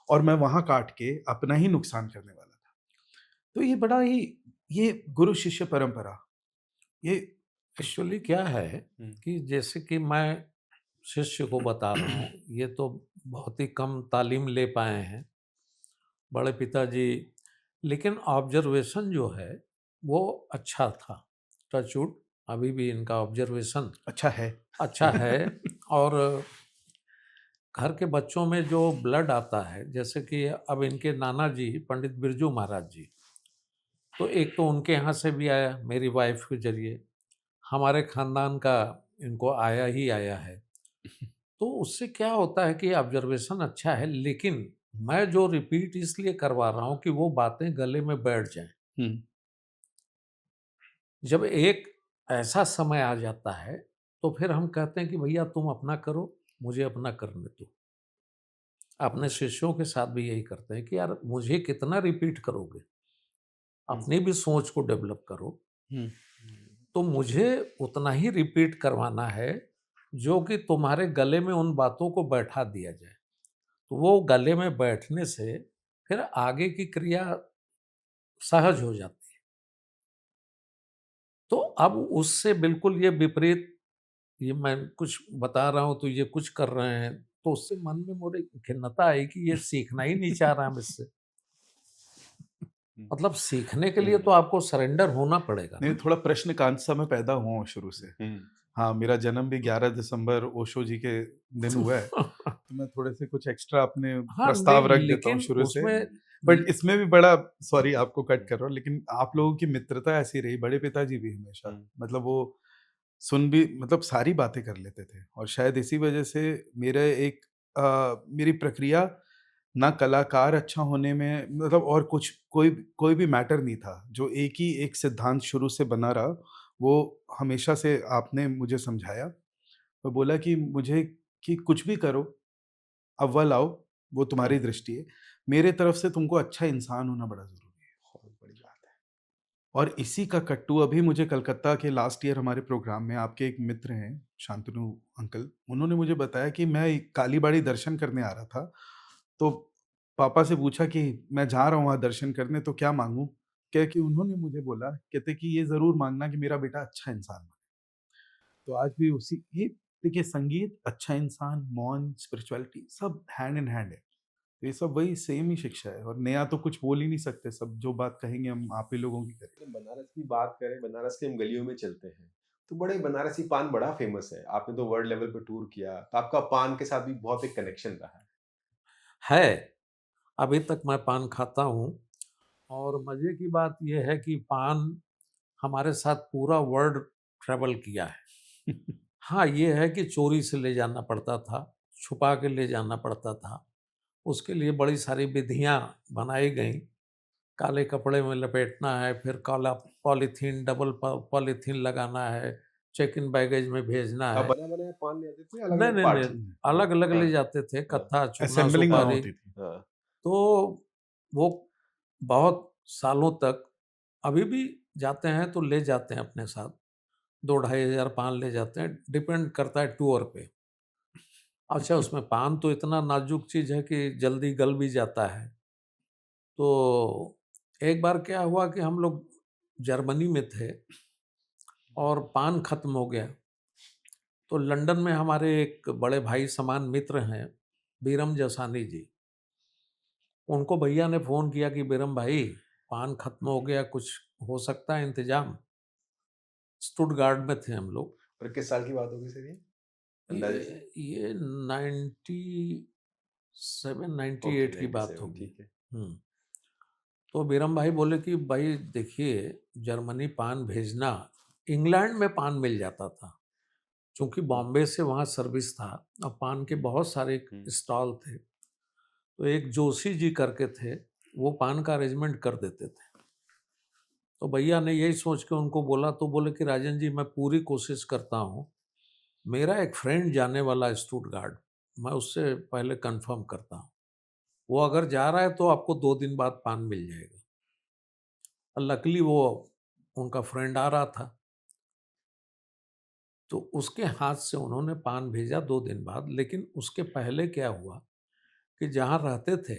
और मैं वहाँ काट के अपना ही नुकसान करने वाला था। तो ये बड़ा ही ये गुरु शिष्य परंपरा, ये एक्चुअली क्या है हुँ, कि जैसे कि मैं शिष्य को बता रहा हूँ, ये तो बहुत ही कम तालीम ले पाए हैं बड़े पिताजी, लेकिन ऑब्जर्वेशन जो है वो अच्छा था। टचवुड, अभी भी इनका ऑब्जर्वेशन अच्छा है। अच्छा है। और घर के बच्चों में जो ब्लड आता है, जैसे कि अब इनके नाना जी पंडित बिरजू महाराज जी, तो एक तो उनके यहाँ से भी आया मेरी वाइफ के जरिए, हमारे खानदान का इनको आया ही आया है। तो उससे क्या होता है कि ऑब्जर्वेशन अच्छा है, लेकिन मैं जो रिपीट इसलिए करवा रहा हूँ कि वो बातें गले में बैठ जाएं। हुँ, जब एक ऐसा समय आ जाता है तो फिर हम कहते हैं कि भैया तुम अपना करो, मुझे अपना करने दो। अपने शिष्यों के साथ भी यही करते हैं कि यार मुझे कितना रिपीट करोगे, हुँ, अपनी भी सोच को डेवलप करो। हुँ, तो मुझे उतना ही रिपीट करवाना है जो कि तुम्हारे गले में उन बातों को बैठा दिया जाए। तो वो गले में बैठने से फिर आगे की क्रिया सहज हो जाती है। तो अब उससे बिल्कुल ये विपरीत, ये मैं कुछ बता रहा हूँ तो ये कुछ कर रहे हैं, तो उससे मन में मोरे खिन्नता आई कि ये सीखना ही नहीं चाह रहा मुझसे। हुँ, मतलब सीखने के लिए तो हुँ, आपको सरेंडर होना पड़ेगा नहीं ना। थोड़ा प्रश्नकांत सा मैं पैदा हुआ हूँ शुरू से। हुँ, हाँ, मेरा जन्म भी 11 दिसंबर ओशो जी के दिन हुआ है, तो मैं थोड़े से कुछ एक्स्ट्रा अपने हाँ, प्रस्ताव नहीं रख देता हूँ लेकिन शुरू से। उसमें बट ल इसमें भी बड़ा सॉरी आपको कट कर रहा हूँ, लेकिन आप लोगों की मित्रता ऐसी रही, बड़े पिताजी भी हमेशा हुँ, मतलब वो सुन भी मतलब सारी बातें कर लेते थे और शायद इसी वजह से मेरे एक मेरी प्रक्रिया ना कलाकार अच्छा होने में मतलब और कुछ कोई कोई भी मैटर नहीं था। जो एक ही एक सिद्धांत शुरू से बना रहा, वो हमेशा से आपने मुझे समझाया और बोला कि मुझे कि कुछ भी करो, अव्वल आओ, वो हुँ, तुम्हारी दृष्टि है। मेरे तरफ से तुमको अच्छा इंसान होना बड़ा ज़रूरी है। बहुत बड़ी बात है। और इसी का कट्टू अभी मुझे कलकत्ता के लास्ट ईयर हमारे प्रोग्राम में आपके एक मित्र हैं, शांतनु अंकल, उन्होंने मुझे बताया कि मैं एक कालीबाड़ी दर्शन करने आ रहा था, तो पापा से पूछा कि मैं जा रहा हूँ वहाँ दर्शन करने तो क्या माँगूँ? क्या कि उन्होंने मुझे बोला, कहते कि ये ज़रूर माँगना कि मेरा बेटा अच्छा इंसान बने। तो आज भी उसी ये देखिए संगीत, अच्छा इंसान, मौन, स्पिरिचुअलिटी सब हैंड इन हैंड है। तो ये सब वही सेम ही शिक्षा है और नया तो कुछ बोल ही नहीं सकते, सब जो बात कहेंगे हम आप ही लोगों की करेंगे। बनारस की बात करें, बनारस की हम गलियों में चलते हैं, तो बड़े बनारसी पान बड़ा फ़ेमस है। आपने तो वर्ल्ड लेवल पे टूर किया, तो आपका पान के साथ भी बहुत एक कनेक्शन रहा है। है, अभी तक मैं पान खाता हूँ और मज़े की बात ये है कि पान हमारे साथ पूरा वर्ल्ड ट्रैवल किया है। हाँ, ये है कि चोरी से ले जाना पड़ता था, छुपा के ले जाना पड़ता था। उसके लिए बड़ी सारी विधियाँ बनाई गईं काले कपड़े में लपेटना है, फिर काला पॉलीथीन, डबल पॉलीथीन लगाना है, चेक इन बैगेज में भेजना आप है। बना बनाया पान ले आते थे, अलग नहीं अलग नहीं पार्ट्स? नहीं, अलग अलग हाँ ले जाते थे, हाँ कत्था, चूना, असेंबलिंग वहाँ सुपारी। होती थी। हाँ। तो वो बहुत सालों तक अभी भी जाते हैं तो ले जाते हैं अपने साथ, 2-2,500 पान ले जाते हैं, डिपेंड करता है टूर पे। अच्छा, उसमें पान तो इतना नाजुक चीज़ है कि जल्दी गल भी जाता है। तो एक बार क्या हुआ कि हम लोग जर्मनी में थे और पान खत्म हो गया। तो लंदन में हमारे एक बड़े भाई समान मित्र हैं, बीरम जसानी जी। उनको भैया ने फ़ोन किया कि बीरम भाई, पान खत्म हो गया, कुछ हो सकता है इंतज़ाम? स्टुटगार्ट में थे हम लोग। और किस साल की बात होगी सर ये, अंदाजे से? ये 97 ओके, 98 की बात 97, होगी। ठीक है। तो बीरम भाई बोले कि भाई देखिए, जर्मनी पान भेजना, इंग्लैंड में पान मिल जाता था, क्योंकि बॉम्बे से वहाँ सर्विस था और पान के बहुत सारे स्टॉल थे। तो एक जोशी जी करके थे, वो पान का अरेंजमेंट कर देते थे। तो भैया ने यही सोच के उनको बोला, तो बोले कि राजन जी, मैं पूरी कोशिश करता हूँ, मेरा एक फ्रेंड जाने वाला है स्टुटगार्ट, मैं उससे पहले कंफर्म करता हूँ, वो अगर जा रहा है तो आपको 2 दिन बाद पान मिल जाएगा। लकीली वो उनका फ्रेंड आ रहा था, तो उसके हाथ से उन्होंने पान भेजा 2 दिन बाद। लेकिन उसके पहले क्या हुआ कि जहाँ रहते थे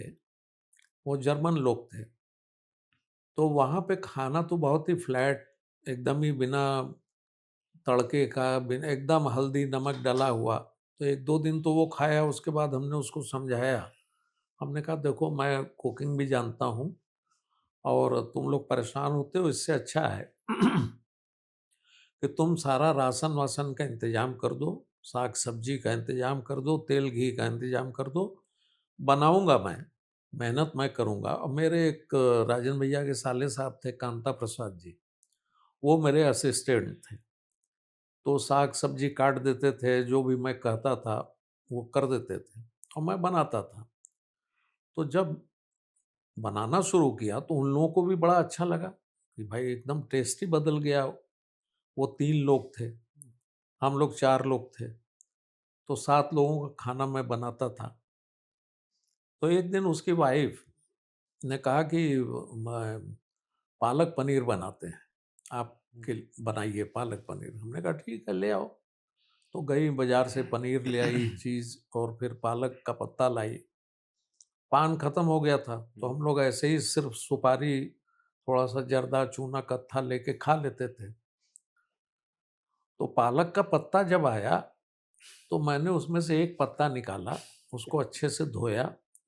वो जर्मन लोग थे, तो वहाँ पे खाना तो बहुत ही फ्लैट, एकदम ही बिना तड़के का, बिना एकदम हल्दी नमक डला हुआ। तो 1-2 दिन तो वो खाया, उसके बाद हमने उसको समझाया। हमने कहा देखो, मैं कुकिंग भी जानता हूँ और तुम लोग परेशान होते हो, इससे अच्छा है कि तुम सारा राशन वासन का इंतजाम कर दो, साग सब्जी का इंतजाम कर दो, तेल घी का इंतजाम कर दो, बनाऊंगा मैं, मेहनत मैं करूंगा। और मेरे एक राजन भैया के साले साहब थे, कांता प्रसाद जी, वो मेरे असिस्टेंट थे। तो साग सब्जी काट देते थे, जो भी मैं कहता था वो कर देते थे और मैं बनाता था। तो जब बनाना शुरू किया तो उन लोगों को भी बड़ा अच्छा लगा कि भाई एकदम टेस्टी बदल गया। वो 3 लोग थे, हम लोग 4 लोग थे, तो 7 लोगों का खाना मैं बनाता था। तो एक दिन उसकी वाइफ ने कहा कि पालक पनीर बनाते हैं, आप के बनाइए पालक पनीर। हमने कहा ठीक है, ले आओ। तो गई बाजार से पनीर ले आई, चीज़, और फिर पालक का पत्ता लाई। पान खत्म हो गया था, तो हम लोग ऐसे ही सिर्फ सुपारी, थोड़ा सा जर्दा, चूना, कत्था लेके खा लेते थे। तो पालक का पत्ता जब आया तो मैंने उसमें से एक पत्ता निकाला, उसको अच्छे से धोया।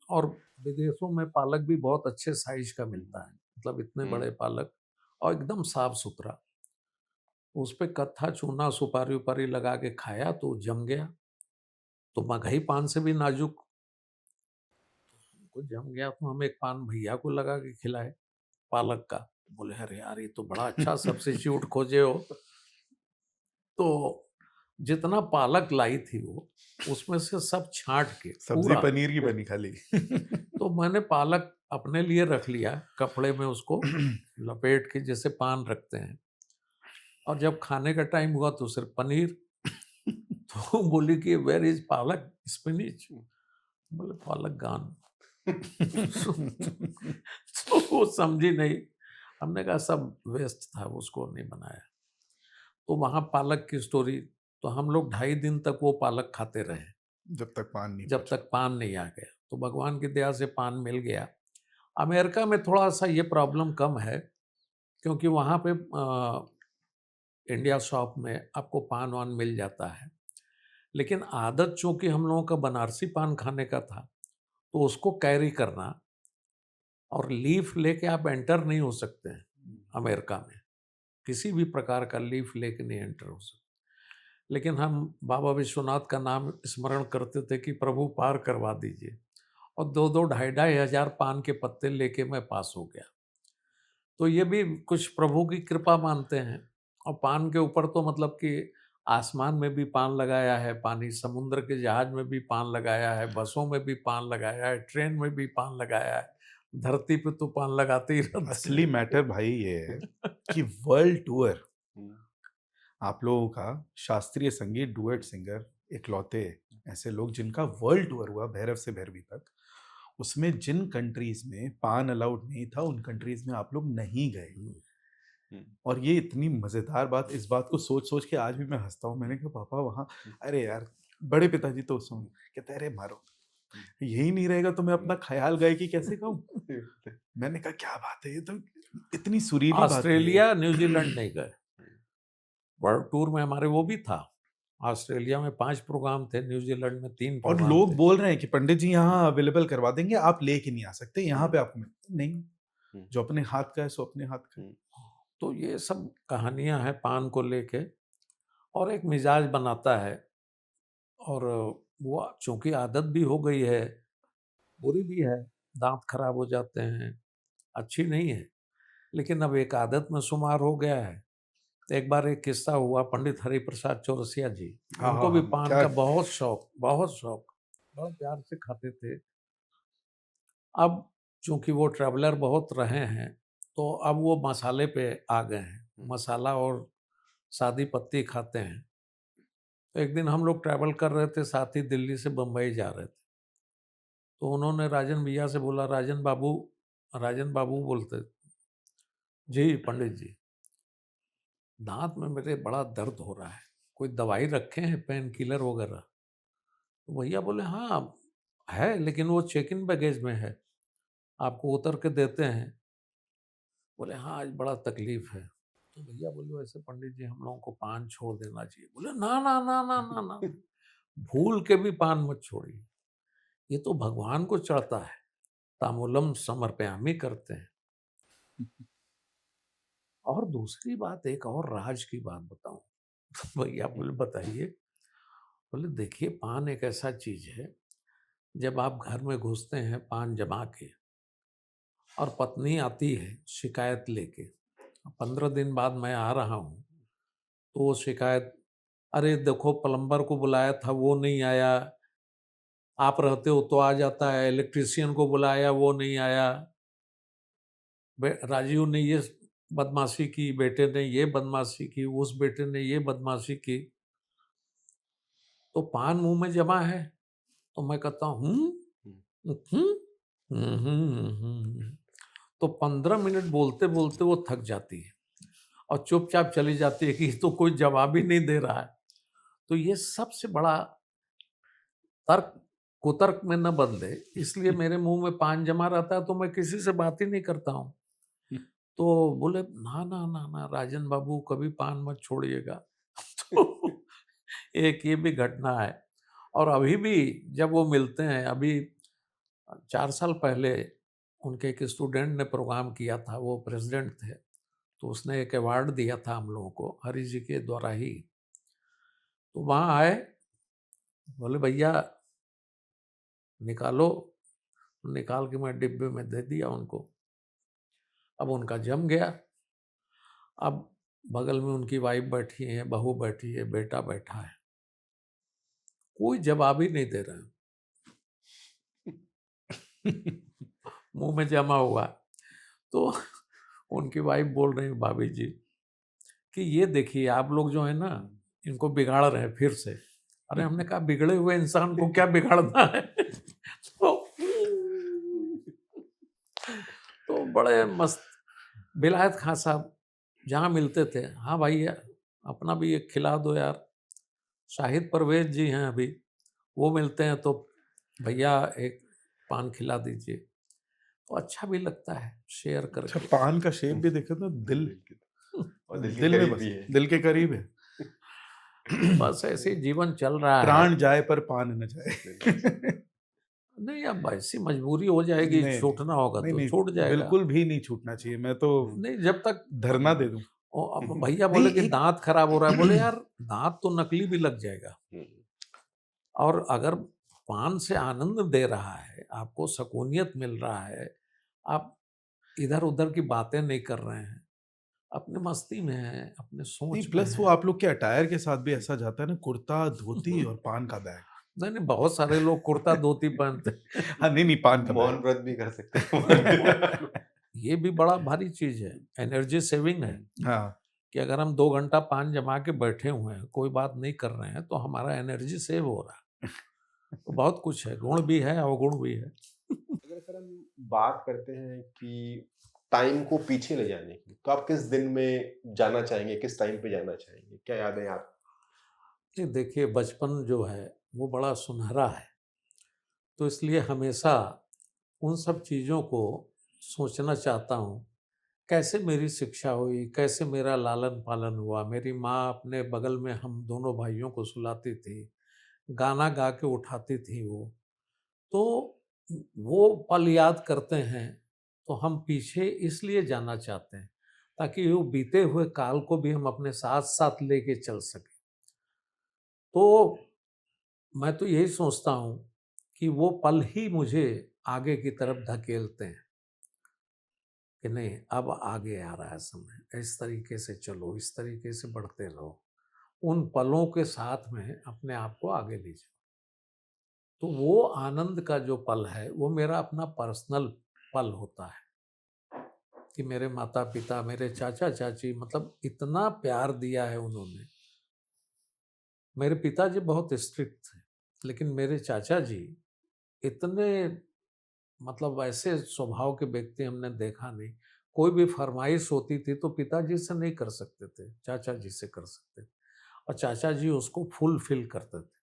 और विदेशों में पालक भी बहुत अच्छे साइज का मिलता है, मतलब इतने बड़े पालक, और एकदम साफ सुथरा। उस पे कत्था, चूना, सुपारी उपारी लगा के खाया तो जम गया। तो मगही पान से भी नाजुक, तो जम गया। तो हम एक पान भैया को लगा के खिलाए, पालक का। बोले अरे यार, ये तो बड़ा अच्छा सब्स्टिट्यूट खोजे हो। तो जितना पालक लाई थी वो, उसमें से सब छांट के सब्जी पूरा, पनीर की बनी खाली। तो मैंने पालक अपने लिए रख लिया, कपड़े में उसको लपेट के, जैसे पान रखते हैं। और जब खाने का टाइम हुआ तो सिर्फ पनीर। तो बोली कि वेयर इज पालक स्पिनिच? बोले पालक गान। तो वो समझी नहीं। हमने कहा सब वेस्ट था, उसको नहीं बनाया। तो वहाँ पालक की स्टोरी, तो हम लोग 2.5 दिन तक वो पालक खाते रहे, जब तक पान नहीं जब पहुंचा। तक पान नहीं आ गया। तो भगवान की दया से पान मिल गया। अमेरिका में थोड़ा सा ये प्रॉब्लम कम है, क्योंकि वहाँ पे इंडिया शॉप में आपको पान वान मिल जाता है। लेकिन आदत चूंकि हम लोगों का बनारसी पान खाने का था, तो उसको कैरी करना, और लीफ लेके आप एंटर नहीं हो सकते हैं अमेरिका में, किसी भी प्रकार का लीफ लेके नहीं एंटर हो सकते। लेकिन हम बाबा विश्वनाथ का नाम स्मरण करते थे कि प्रभु पार करवा दीजिए, और 2-2, 2,500 हजार पान के पत्ते लेके मैं पास हो गया। तो ये भी कुछ प्रभु की कृपा मानते हैं। और पान के ऊपर तो मतलब कि आसमान में भी पान लगाया है, पानी समुद्र के जहाज में भी पान लगाया है, बसों में भी पान लगाया है, ट्रेन में भी पान लगाया है, धरती पे तो पान लगाते ही रहते असली हैं। मैटर भाई ये है कि वर्ल्ड टूर, हम्म, आप लोगों का शास्त्रीय संगीत डुएट सिंगर इकलौते ऐसे लोग जिनका वर्ल्ड टूर हुआ भैरव से भैरवी तक, उसमें जिन कंट्रीज में पान अलाउड नहीं था उन कंट्रीज में आप लोग नहीं गए। हम्म, और ये इतनी मजेदार बात, इस बात को सोच सोच के आज भी मैं हंसता हूँ। मैंने कहा पापा वहाँ, अरे यार बड़े पिताजी तो उस समय कहते अरे मारो, यही नहीं रहेगा तो मैं अपना ख्याल गायकी कैसे गाऊं। मैंने कहा क्या बात है, ये तो इतनी सुरीली बात है ये। ऑस्ट्रेलिया न्यूजीलैंड नहीं गए। वर्ल्ड टूर में हमारे वो भी था। ऑस्ट्रेलिया में 5 प्रोग्राम थे, न्यूजीलैंड में 3 और प्रोग्राम लोग थे। बोल रहे हैं कि पंडित जी यहाँ अवेलेबल करवा देंगे, आप लेके नहीं आ सकते यहाँ पे आपको नहीं, जो अपने हाथ का है सो अपने हाथ का है। तो ये सब कहानियां हैं पान को लेके, और एक मिजाज बनाता है। और वो चूंकि आदत भी हो गई है, बुरी भी है, दांत खराब हो जाते हैं, अच्छी नहीं है, लेकिन अब एक आदत में शुमार हो गया है। एक बार एक किस्सा हुआ, पंडित हरिप्रसाद चौरसिया जी, हाँ उनको हाँ भी हाँ, पान क्या का बहुत शौक, बहुत शौक, बड़ा प्यार से खाते थे। अब चूंकि वो ट्रैवलर बहुत रहे हैं, तो अब वो मसाले पे आ गए हैं, मसाला और सादी पत्ती खाते हैं। तो एक दिन हम लोग ट्रैवल कर रहे थे, साथ ही दिल्ली से बम्बई जा रहे थे। तो उन्होंने राजन भैया से बोला, राजन बाबू बोलते, जी पंडित जी, दांत में मेरे बड़ा दर्द हो रहा है, कोई दवाई रखे हैं, पेन किलर वगैरह? तो भैया बोले हाँ है, लेकिन वो चेक इन बैगेज में है, आपको उतर के देते हैं। बोले हाँ आज बड़ा तकलीफ है। तो भैया बोले वैसे पंडित जी हम लोगों को पान छोड़ देना चाहिए। बोले ना ना ना ना ना ना, भूल के भी पान मत छोड़िए, ये तो भगवान को चढ़ता है, तामुलम समर्पयामि करते हैं। और दूसरी बात, एक और राज की बात बताऊं। भैया बोले बताइए। बोले देखिए पान एक ऐसा चीज है, जब आप घर में घुसते हैं पान जमा के, और पत्नी आती है शिकायत लेके, 15 दिन बाद मैं आ रहा हूँ, तो वो शिकायत, अरे देखो प्लम्बर को बुलाया था वो नहीं आया, आप रहते हो तो आ जाता है, इलेक्ट्रिशियन को बुलाया वो नहीं आया, राजीव ने ये बदमाशी की, बेटे ने ये बदमाशी की, उस बेटे ने ये बदमाशी की, तो पान मुंह में जमा है। तो मैं कहता हूँ तो 15 मिनट बोलते बोलते वो थक जाती है और चुपचाप चली जाती है कि तो कोई जवाब ही नहीं दे रहा है। तो ये सबसे बड़ा तर्क कुतर्क में न बदले, इसलिए मेरे मुंह में पान जमा रहता है, तो मैं किसी से बात ही नहीं करता हूँ। तो बोले ना ना ना ना राजन बाबू, कभी पान मत छोड़िएगा। तो एक ये भी घटना है। और अभी भी जब वो मिलते हैं, अभी 4 साल पहले उनके एक स्टूडेंट ने प्रोग्राम किया था, वो प्रेसिडेंट थे, तो उसने एक अवार्ड दिया था हम लोगों को, हरि जी के द्वारा ही। तो वहाँ आए, बोले भैया निकालो, निकाल के मैं डिब्बे में दे दिया उनको। अब उनका जम गया। अब बगल में उनकी वाइफ बैठी है, बहू बैठी है, बेटा बैठा है, कोई जवाब ही नहीं दे रहे मुंह में जमा हुआ। तो उनकी वाइफ बोल रही है, भाभी जी, कि ये देखिए आप लोग जो है ना, इनको बिगाड़ रहे हैं फिर से। अरे हमने कहा बिगड़े हुए इंसान को क्या बिगाड़ना है। तो बड़े मस्त बिलायत खां साहब जहाँ मिलते थे, हाँ भाई अपना भी एक खिला दो यार। शाहिद परवेज जी हैं अभी, वो मिलते हैं तो भैया एक पान खिला दीजिए, तो अच्छा भी लगता है शेयर अच्छा, करके। पान का शेप भी देखे तो दिल, और दिल के दिल में करीब बस, भी है। दिल के करीब है। तो बस ऐसे ही जीवन चल रहा है। प्राण जाए पर पान न जाए। नहीं अब ऐसी मजबूरी हो जाएगी, नहीं छूटना होगा नहीं तो नहीं, छूट जाएगा। बिल्कुल भी नहीं छूटना चाहिए। मैं तो नहीं जब तक धरना दे दूं। अब भैया नहीं बोले कि एक दांत खराब हो रहा है, बोले यार दांत तो नकली भी लग जाएगा, और अगर पान से आनंद दे रहा है, आपको सकूनियत मिल रहा है, आप इधर उधर की बातें नहीं कर रहे हैं, अपने मस्ती में हैं, अपने नहीं, सोच में प्लस वो हैं। आप लोग के अटायर के साथ भी ऐसा जाता है ना, कुर्ता धोती और पान का बैग। नहीं नहीं, बहुत सारे लोग कुर्ता धोती पहनते हैं। हाँ, नहीं पान तो मौन व्रत भी कर सकते हैं। ये भी बड़ा भारी चीज है, एनर्जी सेविंग है। हाँ, कि अगर हम 2 घंटा पान जमा के बैठे हुए हैं, कोई बात नहीं कर रहे हैं, तो हमारा एनर्जी सेव हो रहा है। तो बहुत कुछ है, गुण भी है, अवगुण भी है। अगर सर हम बात करते हैं कि टाइम को पीछे ले जाने की, तो आप किस दिन में जाना चाहेंगे, किस टाइम पे जाना चाहेंगे? क्या यादें आप ये देखिए, बचपन जो है वो बड़ा सुनहरा है, तो इसलिए हमेशा उन सब चीज़ों को सोचना चाहता हूँ। कैसे मेरी शिक्षा हुई, कैसे मेरा लालन-पालन हुआ, मेरी माँ अपने बगल में हम दोनों भाइयों को सुलाती थी, गाना गा के उठाती थी वो। तो वो पल याद करते हैं, तो हम पीछे इसलिए जाना चाहते हैं, ताकि वो बीते हुए काल को भी हम अपने साथ-साथ लेके चल सकें। तो मैं तो यही सोचता हूँ कि वो पल ही मुझे आगे की तरफ धकेलते हैं कि नहीं, अब आगे आ रहा है समय, इस तरीके से चलो, इस तरीके से बढ़ते रहो। उन पलों के साथ में अपने आप को आगे ले जाओ। तो वो आनंद का जो पल है, वो मेरा अपना पर्सनल पल होता है कि मेरे माता-पिता, मेरे चाचा-चाची मतलब इतना प्यार दिया है उन्होंने। मेरे पिताजी बहुत स्ट्रिक्ट थे, लेकिन मेरे चाचा जी इतने मतलब ऐसे स्वभाव के व्यक्ति हमने देखा नहीं। कोई भी फरमाइश होती थी तो पिताजी से नहीं कर सकते थे, चाचा जी से कर सकते थे और चाचा जी उसको फुलफ़िल करते थे।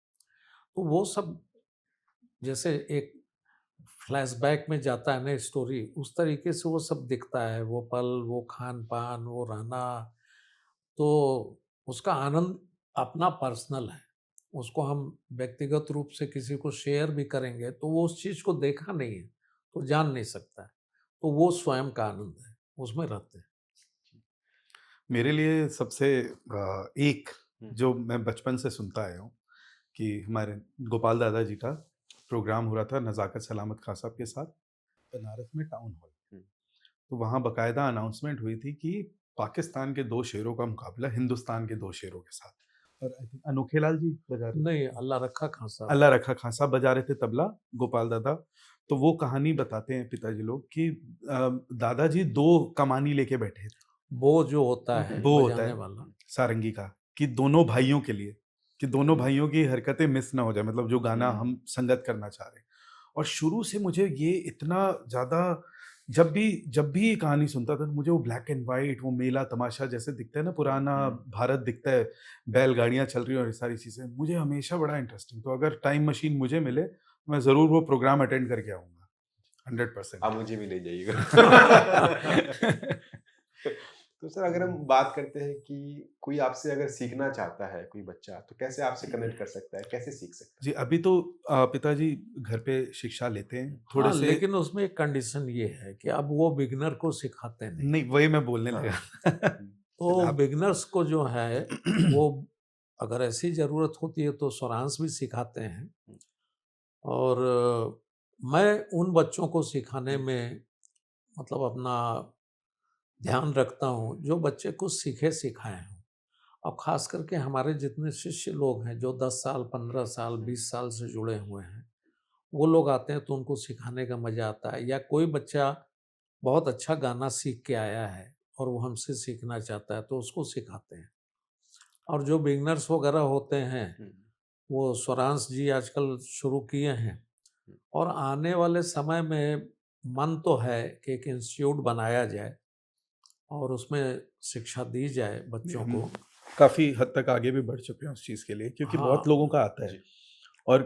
तो वो सब जैसे एक फ्लैशबैक में जाता है ना स्टोरी, उस तरीके से वो सब दिखता है, वो पल, वो खान-पान, वो रहना, तो उसका आनंद अपना पर्सनल है। उसको हम व्यक्तिगत रूप से किसी को शेयर भी करेंगे, तो वो उस चीज़ को देखा नहीं है, तो जान नहीं सकता है। तो वो स्वयं का आनंद है, उसमें रहते हैं। मेरे लिए सबसे एक हुँ, जो मैं बचपन से सुनता आया हूँ कि हमारे गोपाल दादा जी का प्रोग्राम हो रहा था नज़ाकत सलामत खां साहब के साथ, बनारस में टाउन हॉल। हुँ, तो वहाँ बाकायदा अनाउंसमेंट हुई थी कि पाकिस्तान के 2 शेरों का मुकाबला हिंदुस्तान के 2 शेरों के साथ। और आई थिंक अनोखे लाल जी बजा रहे नहीं, थे। अल्लाह रखा खां साहब। अल्लाह रखा खां साहब बजा रहे थे तबला, गोपाल दादा। तो वो कहानी बताते हैं पिताजी लोग कि दादाजी 2 कमानी लेके बैठे थे। वो जो होता है वो होता बजाने है वाला, सारंगी का, कि दोनों भाइयों के लिए, कि दोनों हुँ, भाइयों की हरकतें मिस ना हो जाए, मतलब जो गाना हुँ, हम संगत करना चाह रहे हैं। और शुरू से मुझे ये इतना ज़्यादा, जब भी ये कहानी सुनता था, मुझे वो ब्लैक एंड व्हाइट, वो मेला तमाशा जैसे दिखता है ना, पुराना हुँ। भारत दिखता है, बैलगाड़ियाँ चल रही हैं और ये सारी चीज़ें, मुझे हमेशा बड़ा इंटरेस्टिंग। तो अगर टाइम मशीन मुझे मिले, मैं ज़रूर वो प्रोग्राम अटेंड करके आऊँगा, आप 100%। मुझे भी ले जाइएगा। तो सर अगर हम बात करते हैं कि कोई आपसे अगर सीखना चाहता है कोई बच्चा, तो कैसे आपसे कनेक्ट कर सकता है? कैसे सीख सकता जी, अभी तो पिताजी घर पे शिक्षा लेते हैं, थोड़े हाँ, से। लेकिन उसमें एक कंडीशन ये है कि अब वो बिगिनर को सिखाते नहीं। नहीं, वही मैं बोलने है? हाँ। लगा। हुँ, चलिए तो आप। बिगिनर्स को जो है, वो अगर ऐसी ज़रूरत होती है तो स्वरांश भी सिखाते हैं। हुँ, और मैं उन बच्चों को सिखाने हुँ, में मतलब अपना ध्यान रखता हूँ जो बच्चे कुछ सीखे सिखाए हों। और ख़ास करके हमारे जितने शिष्य लोग हैं जो 10 साल, 15 साल, हुँ, 20 साल से जुड़े हुए हैं, वो लोग आते हैं तो उनको सिखाने का मज़ा आता है। या कोई बच्चा बहुत अच्छा गाना सीख के आया है और वो हमसे सीखना चाहता है तो उसको सिखाते हैं। और जो बिगिनर्स वगैरह होते हैं, हुँ, वो स्वरांश जी आजकल शुरू किए हैं हुँ, और आने वाले समय में मन तो है कि एक इंस्टीट्यूट बनाया जाए और उसमें शिक्षा दी जाए नहीं, बच्चों हम को। काफ़ी हद तक आगे भी बढ़ चुके हैं उस चीज़ के लिए, क्योंकि बहुत हाँ, लोगों का आता है। जी, और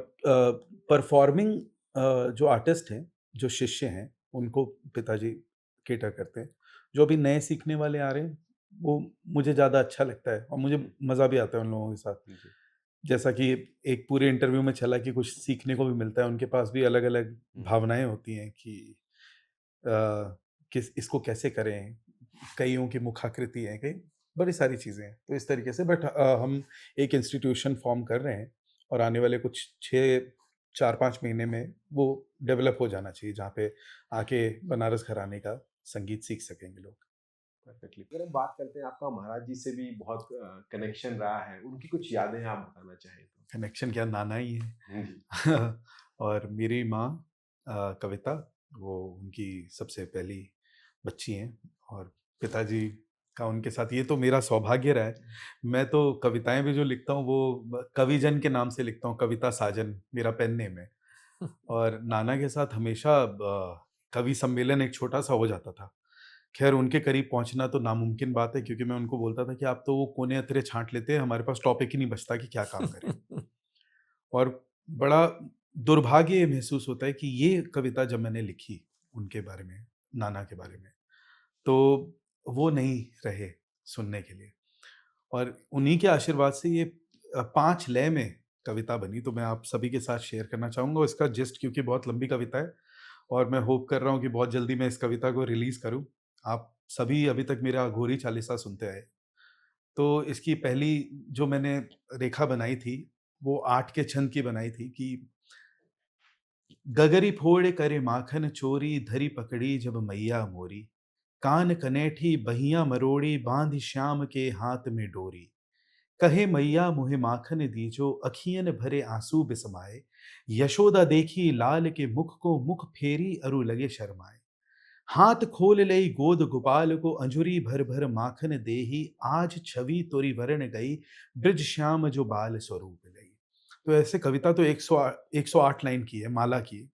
परफॉर्मिंग जो आर्टिस्ट हैं, जो शिष्य हैं, उनको पिताजी कैटर करते हैं। जो अभी नए सीखने वाले आ रहे हैं, वो मुझे ज़्यादा अच्छा लगता है और मुझे हुँ, मज़ा भी आता है उन लोगों के साथ। जी, जैसा कि एक पूरे इंटरव्यू में चला कि कुछ सीखने को भी मिलता है, उनके पास भी अलग-अलग हुँ, भावनाएँ होती हैं कि अ, किस इसको कैसे करें? कइयों की मुखाकृति है, कई बड़ी सारी चीज़ें हैं। तो इस तरीके से हम एक इंस्टीट्यूशन फ़ॉर्म कर रहे हैं और आने वाले कुछ 6 4-5 महीने में वो डेवलप हो जाना चाहिए, जहाँ पे आके बनारस घराने का संगीत सीख सकेंगे लोग। परफेक्टली। अगर हम बात करते हैं, आपका महाराज जी से भी बहुत कनेक्शन रहा है, उनकी कुछ यादें आप बताना चाहें तो? कनेक्शन क्या, नाना ही है। जी। और मेरी माँ कविता, वो उनकी सबसे पहली बच्ची हैं। और पिताजी का उनके साथ, ये तो मेरा सौभाग्य रहा है। मैं तो कविताएँ भी जो लिखता हूँ वो कविजन के नाम से लिखता हूँ, कविता साजन मेरा पेन नेम है। और नाना के साथ हमेशा कवि सम्मेलन एक छोटा-सा हो जाता था। ख़ैर उनके करीब पहुँचना तो नामुमकिन बात है, क्योंकि मैं उनको बोलता था कि आप तो वो कोने अतरे छाँट लेते हैं, हमारे पास टॉपिक ही नहीं बचता कि क्या काम करें। और बड़ा दुर्भाग्य ये महसूस होता है कि ये कविता जब मैंने लिखी उनके बारे में, नाना के बारे में, तो वो नहीं रहे सुनने के लिए। और उन्हीं के आशीर्वाद से ये 5 लय में कविता बनी, तो मैं आप सभी के साथ शेयर करना चाहूँगा। इसका जिस्ट, क्योंकि बहुत लंबी कविता है और मैं होप कर रहा हूँ कि बहुत जल्दी मैं इस कविता को रिलीज़ करूँ। आप सभी अभी तक मेरा अघोरी चालीसा सुनते आए। तो इसकी पहली जो मैंने रेखा बनाई थी, वो 8 के छंद की बनाई थी कि गगरी फोड़ करे माखन चोरी, धरी पकड़ी जब मैया मोरी। कान कनेठी बहिया मरोड़ी, बांध श्याम के हाथ में डोरी। कहे मैया मुहे माखन दीजो, अखियन भरे आंसू बिसमाए। यशोदा देखी लाल के मुख को, मुख फेरी अरु लगे शर्माए। हाथ खोल लई गोद गोपाल को, अंजुरी भर भर माखन देही। आज छवि तोरी वरण गई, ब्रज श्याम जो बाल स्वरूप लई। तो ऐसे कविता तो 108 लाइन की है, माला की है।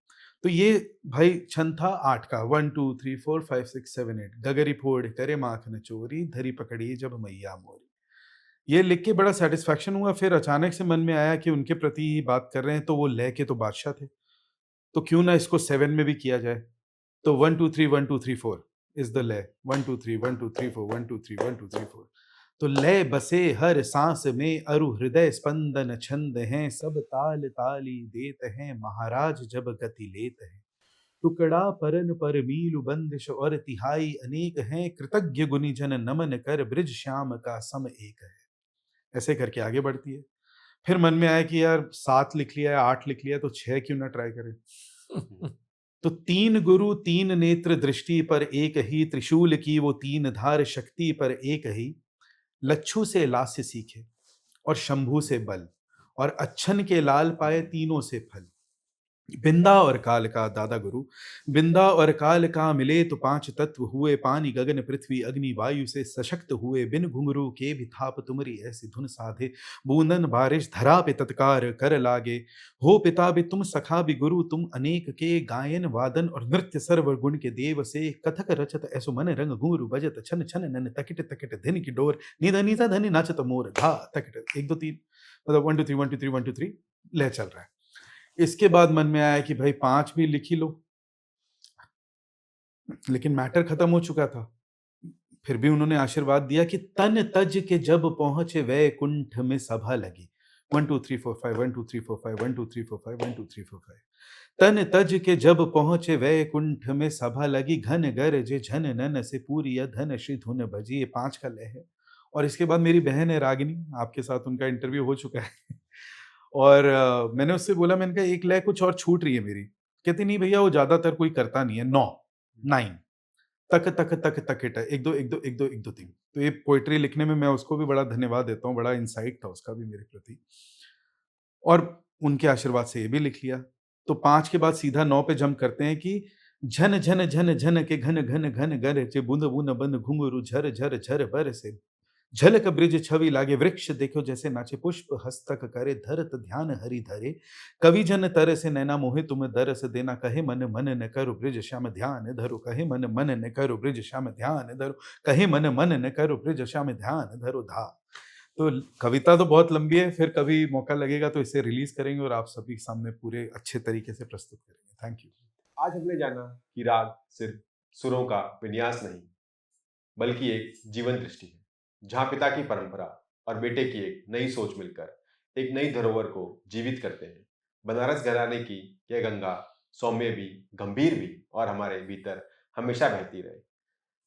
तो ये भाई छंद था 8 का, 1 2 3 4 5 6 7 8। गगरी फोड़ करे माखन चोरी, धरी पकड़ी जब मैया मोरी। ये लिख के बड़ा सैटिस्फैक्शन हुआ। फिर अचानक से मन में आया कि उनके प्रति ही बात कर रहे हैं, तो वो लय के तो बादशाह थे, तो क्यों ना इसको 7 में भी किया जाए। तो 1 2 3 1 2 3 4 इज द लय। 1 2 3 1 2 3 4 1 2 3 1 2 3 4। तो लय बसे हर सांस में, अरु हृदय स्पंदन छंद हैं। सब ताल ताली देत हैं, महाराज जब गति लेत हैं। टुकड़ा परन पर मीलु बंदिश, और तिहाई अनेक हैं। कृतज्ञ गुनी जन नमन कर, ब्रिज श्याम का सम एक है। ऐसे करके आगे बढ़ती है। फिर मन में आया कि यार 7 लिख लिया है, 8 लिख लिया है, तो 6 क्यों ना ट्राई करें। तो 3 गुरु 3 नेत्र दृष्टि पर एक ही, त्रिशूल की वो 3 धार शक्ति पर एक ही। लच्छू से लास्य सीखे और शंभू से बल, और अच्छन के लाल पाए तीनों से फल। बिंदा और काल का, दादा गुरु, बिंदा और काल का मिले तो 5 तत्व हुए। पानी गगन पृथ्वी अग्नि वायु से सशक्त हुए। बिन घुंघरू के भी थाप तुमरी, ऐसी धुन साधे। बूंदन बारिश धरा पे तत्कार कर लागे। हो पिता भी तुम, सखा भी गुरु तुम, अनेक के गायन वादन और नृत्य सर्व गुण के देव से। कथक रचत ऐसो मन रंग, घुंघरू बजत छन छन नन, तकिट तकिट धिन की डोर। निधा निधा धनि नाचत मोर, धा तकिट। 1 2 3, मतलब 1 2 3 1 2 3 1 2 3 लय चल रहा है। इसके बाद मन में आया कि भाई 5 भी लिख ही लो, लेकिन मैटर खत्म हो चुका था। फिर भी उन्होंने आशीर्वाद दिया कि तन तज के जब पहुंचे वैकुंठ में सभा लगी। 1 2 3 4 5 1 2 3 4 5 1 2 3 4 5 1 2 3 4 5। तन तज के जब पहुंचे वैकुंठ में सभा लगी। घन गरजे झन नन से पूरी धन श्री धुन बजी। ये 5 का लय है। और इसके बाद मेरी बहन है रागिनी, आपके साथ उनका इंटरव्यू हो चुका है। और मैंने उससे बोला, मैंने कहा एक लय कुछ और छूट रही है मेरी। कहती नहीं भैया, वो ज्यादातर कोई करता नहीं है। 9 9 तक तक तक तक हिट है। 1 2 1 2 1 2 1 2 3। तो ये पोएट्री लिखने में मैं उसको भी बड़ा धन्यवाद देता हूँ, बड़ा इंसाइट था उसका भी मेरे प्रति। और उनके आशीर्वाद से ये भी लिख लिया। तो 5 के बाद सीधा 9 पे जंप करते हैं कि झन झन झन झन के घन घन घन गरजे। बूंद बूंद बंद घुंघरू झर झर झर बरसे। झलक ब्रिज छवि लागे, वृक्ष देखो जैसे नाचे। पुष्प हस्तक करे, धरत ध्यान हरि धरे। कवि जन तर से नैना मोहे, तुम दरस देना। कहे मन मन न करो, ब्रिज श्याम ध्यान धरो। कहे मन मन न करो, ब्रिज श्याम ध्यान धरो। कहे मन मन न करो, ब्रिज श्याम ध्यान धरो धा। तो कविता तो बहुत लंबी है, फिर कभी मौका लगेगा तो इसे रिलीज करेंगे और आप सभी के सामने पूरे अच्छे तरीके से प्रस्तुत करेंगे। Thank you. आज हमने जाना कि राग सिर्फ सुरों का विन्यास नहीं, बल्कि एक जीवन दृष्टि है, जहाँ पिता की परंपरा और बेटे की एक नई सोच मिलकर एक नई धरोहर को जीवित करते हैं। बनारस घराने की यह गंगा सौम्य भी, गंभीर भी और हमारे भीतर हमेशा बहती रहे।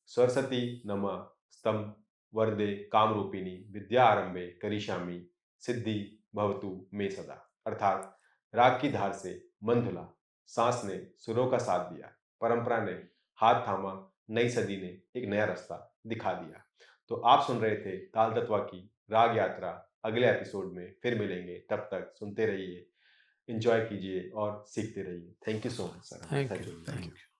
सरस्वती नमा स्तंभ वरदे कामरूपिणी विद्या आरंभे करिष्यामि सिद्धि भवतु मे सदा। अर्थात राग की धार से मन धुला, सांस ने सुरों का साथ दिया, परंपरा ने हाथ थामा, नई सदी ने एक नया रास्ता दिखा दिया। तो आप सुन रहे थे ताल तत्वा की राग यात्रा। अगले एपिसोड में फिर मिलेंगे, तब तक सुनते रहिए, एंजॉय कीजिए और सीखते रहिए। Thank you so much sir. Thank you. Thank you.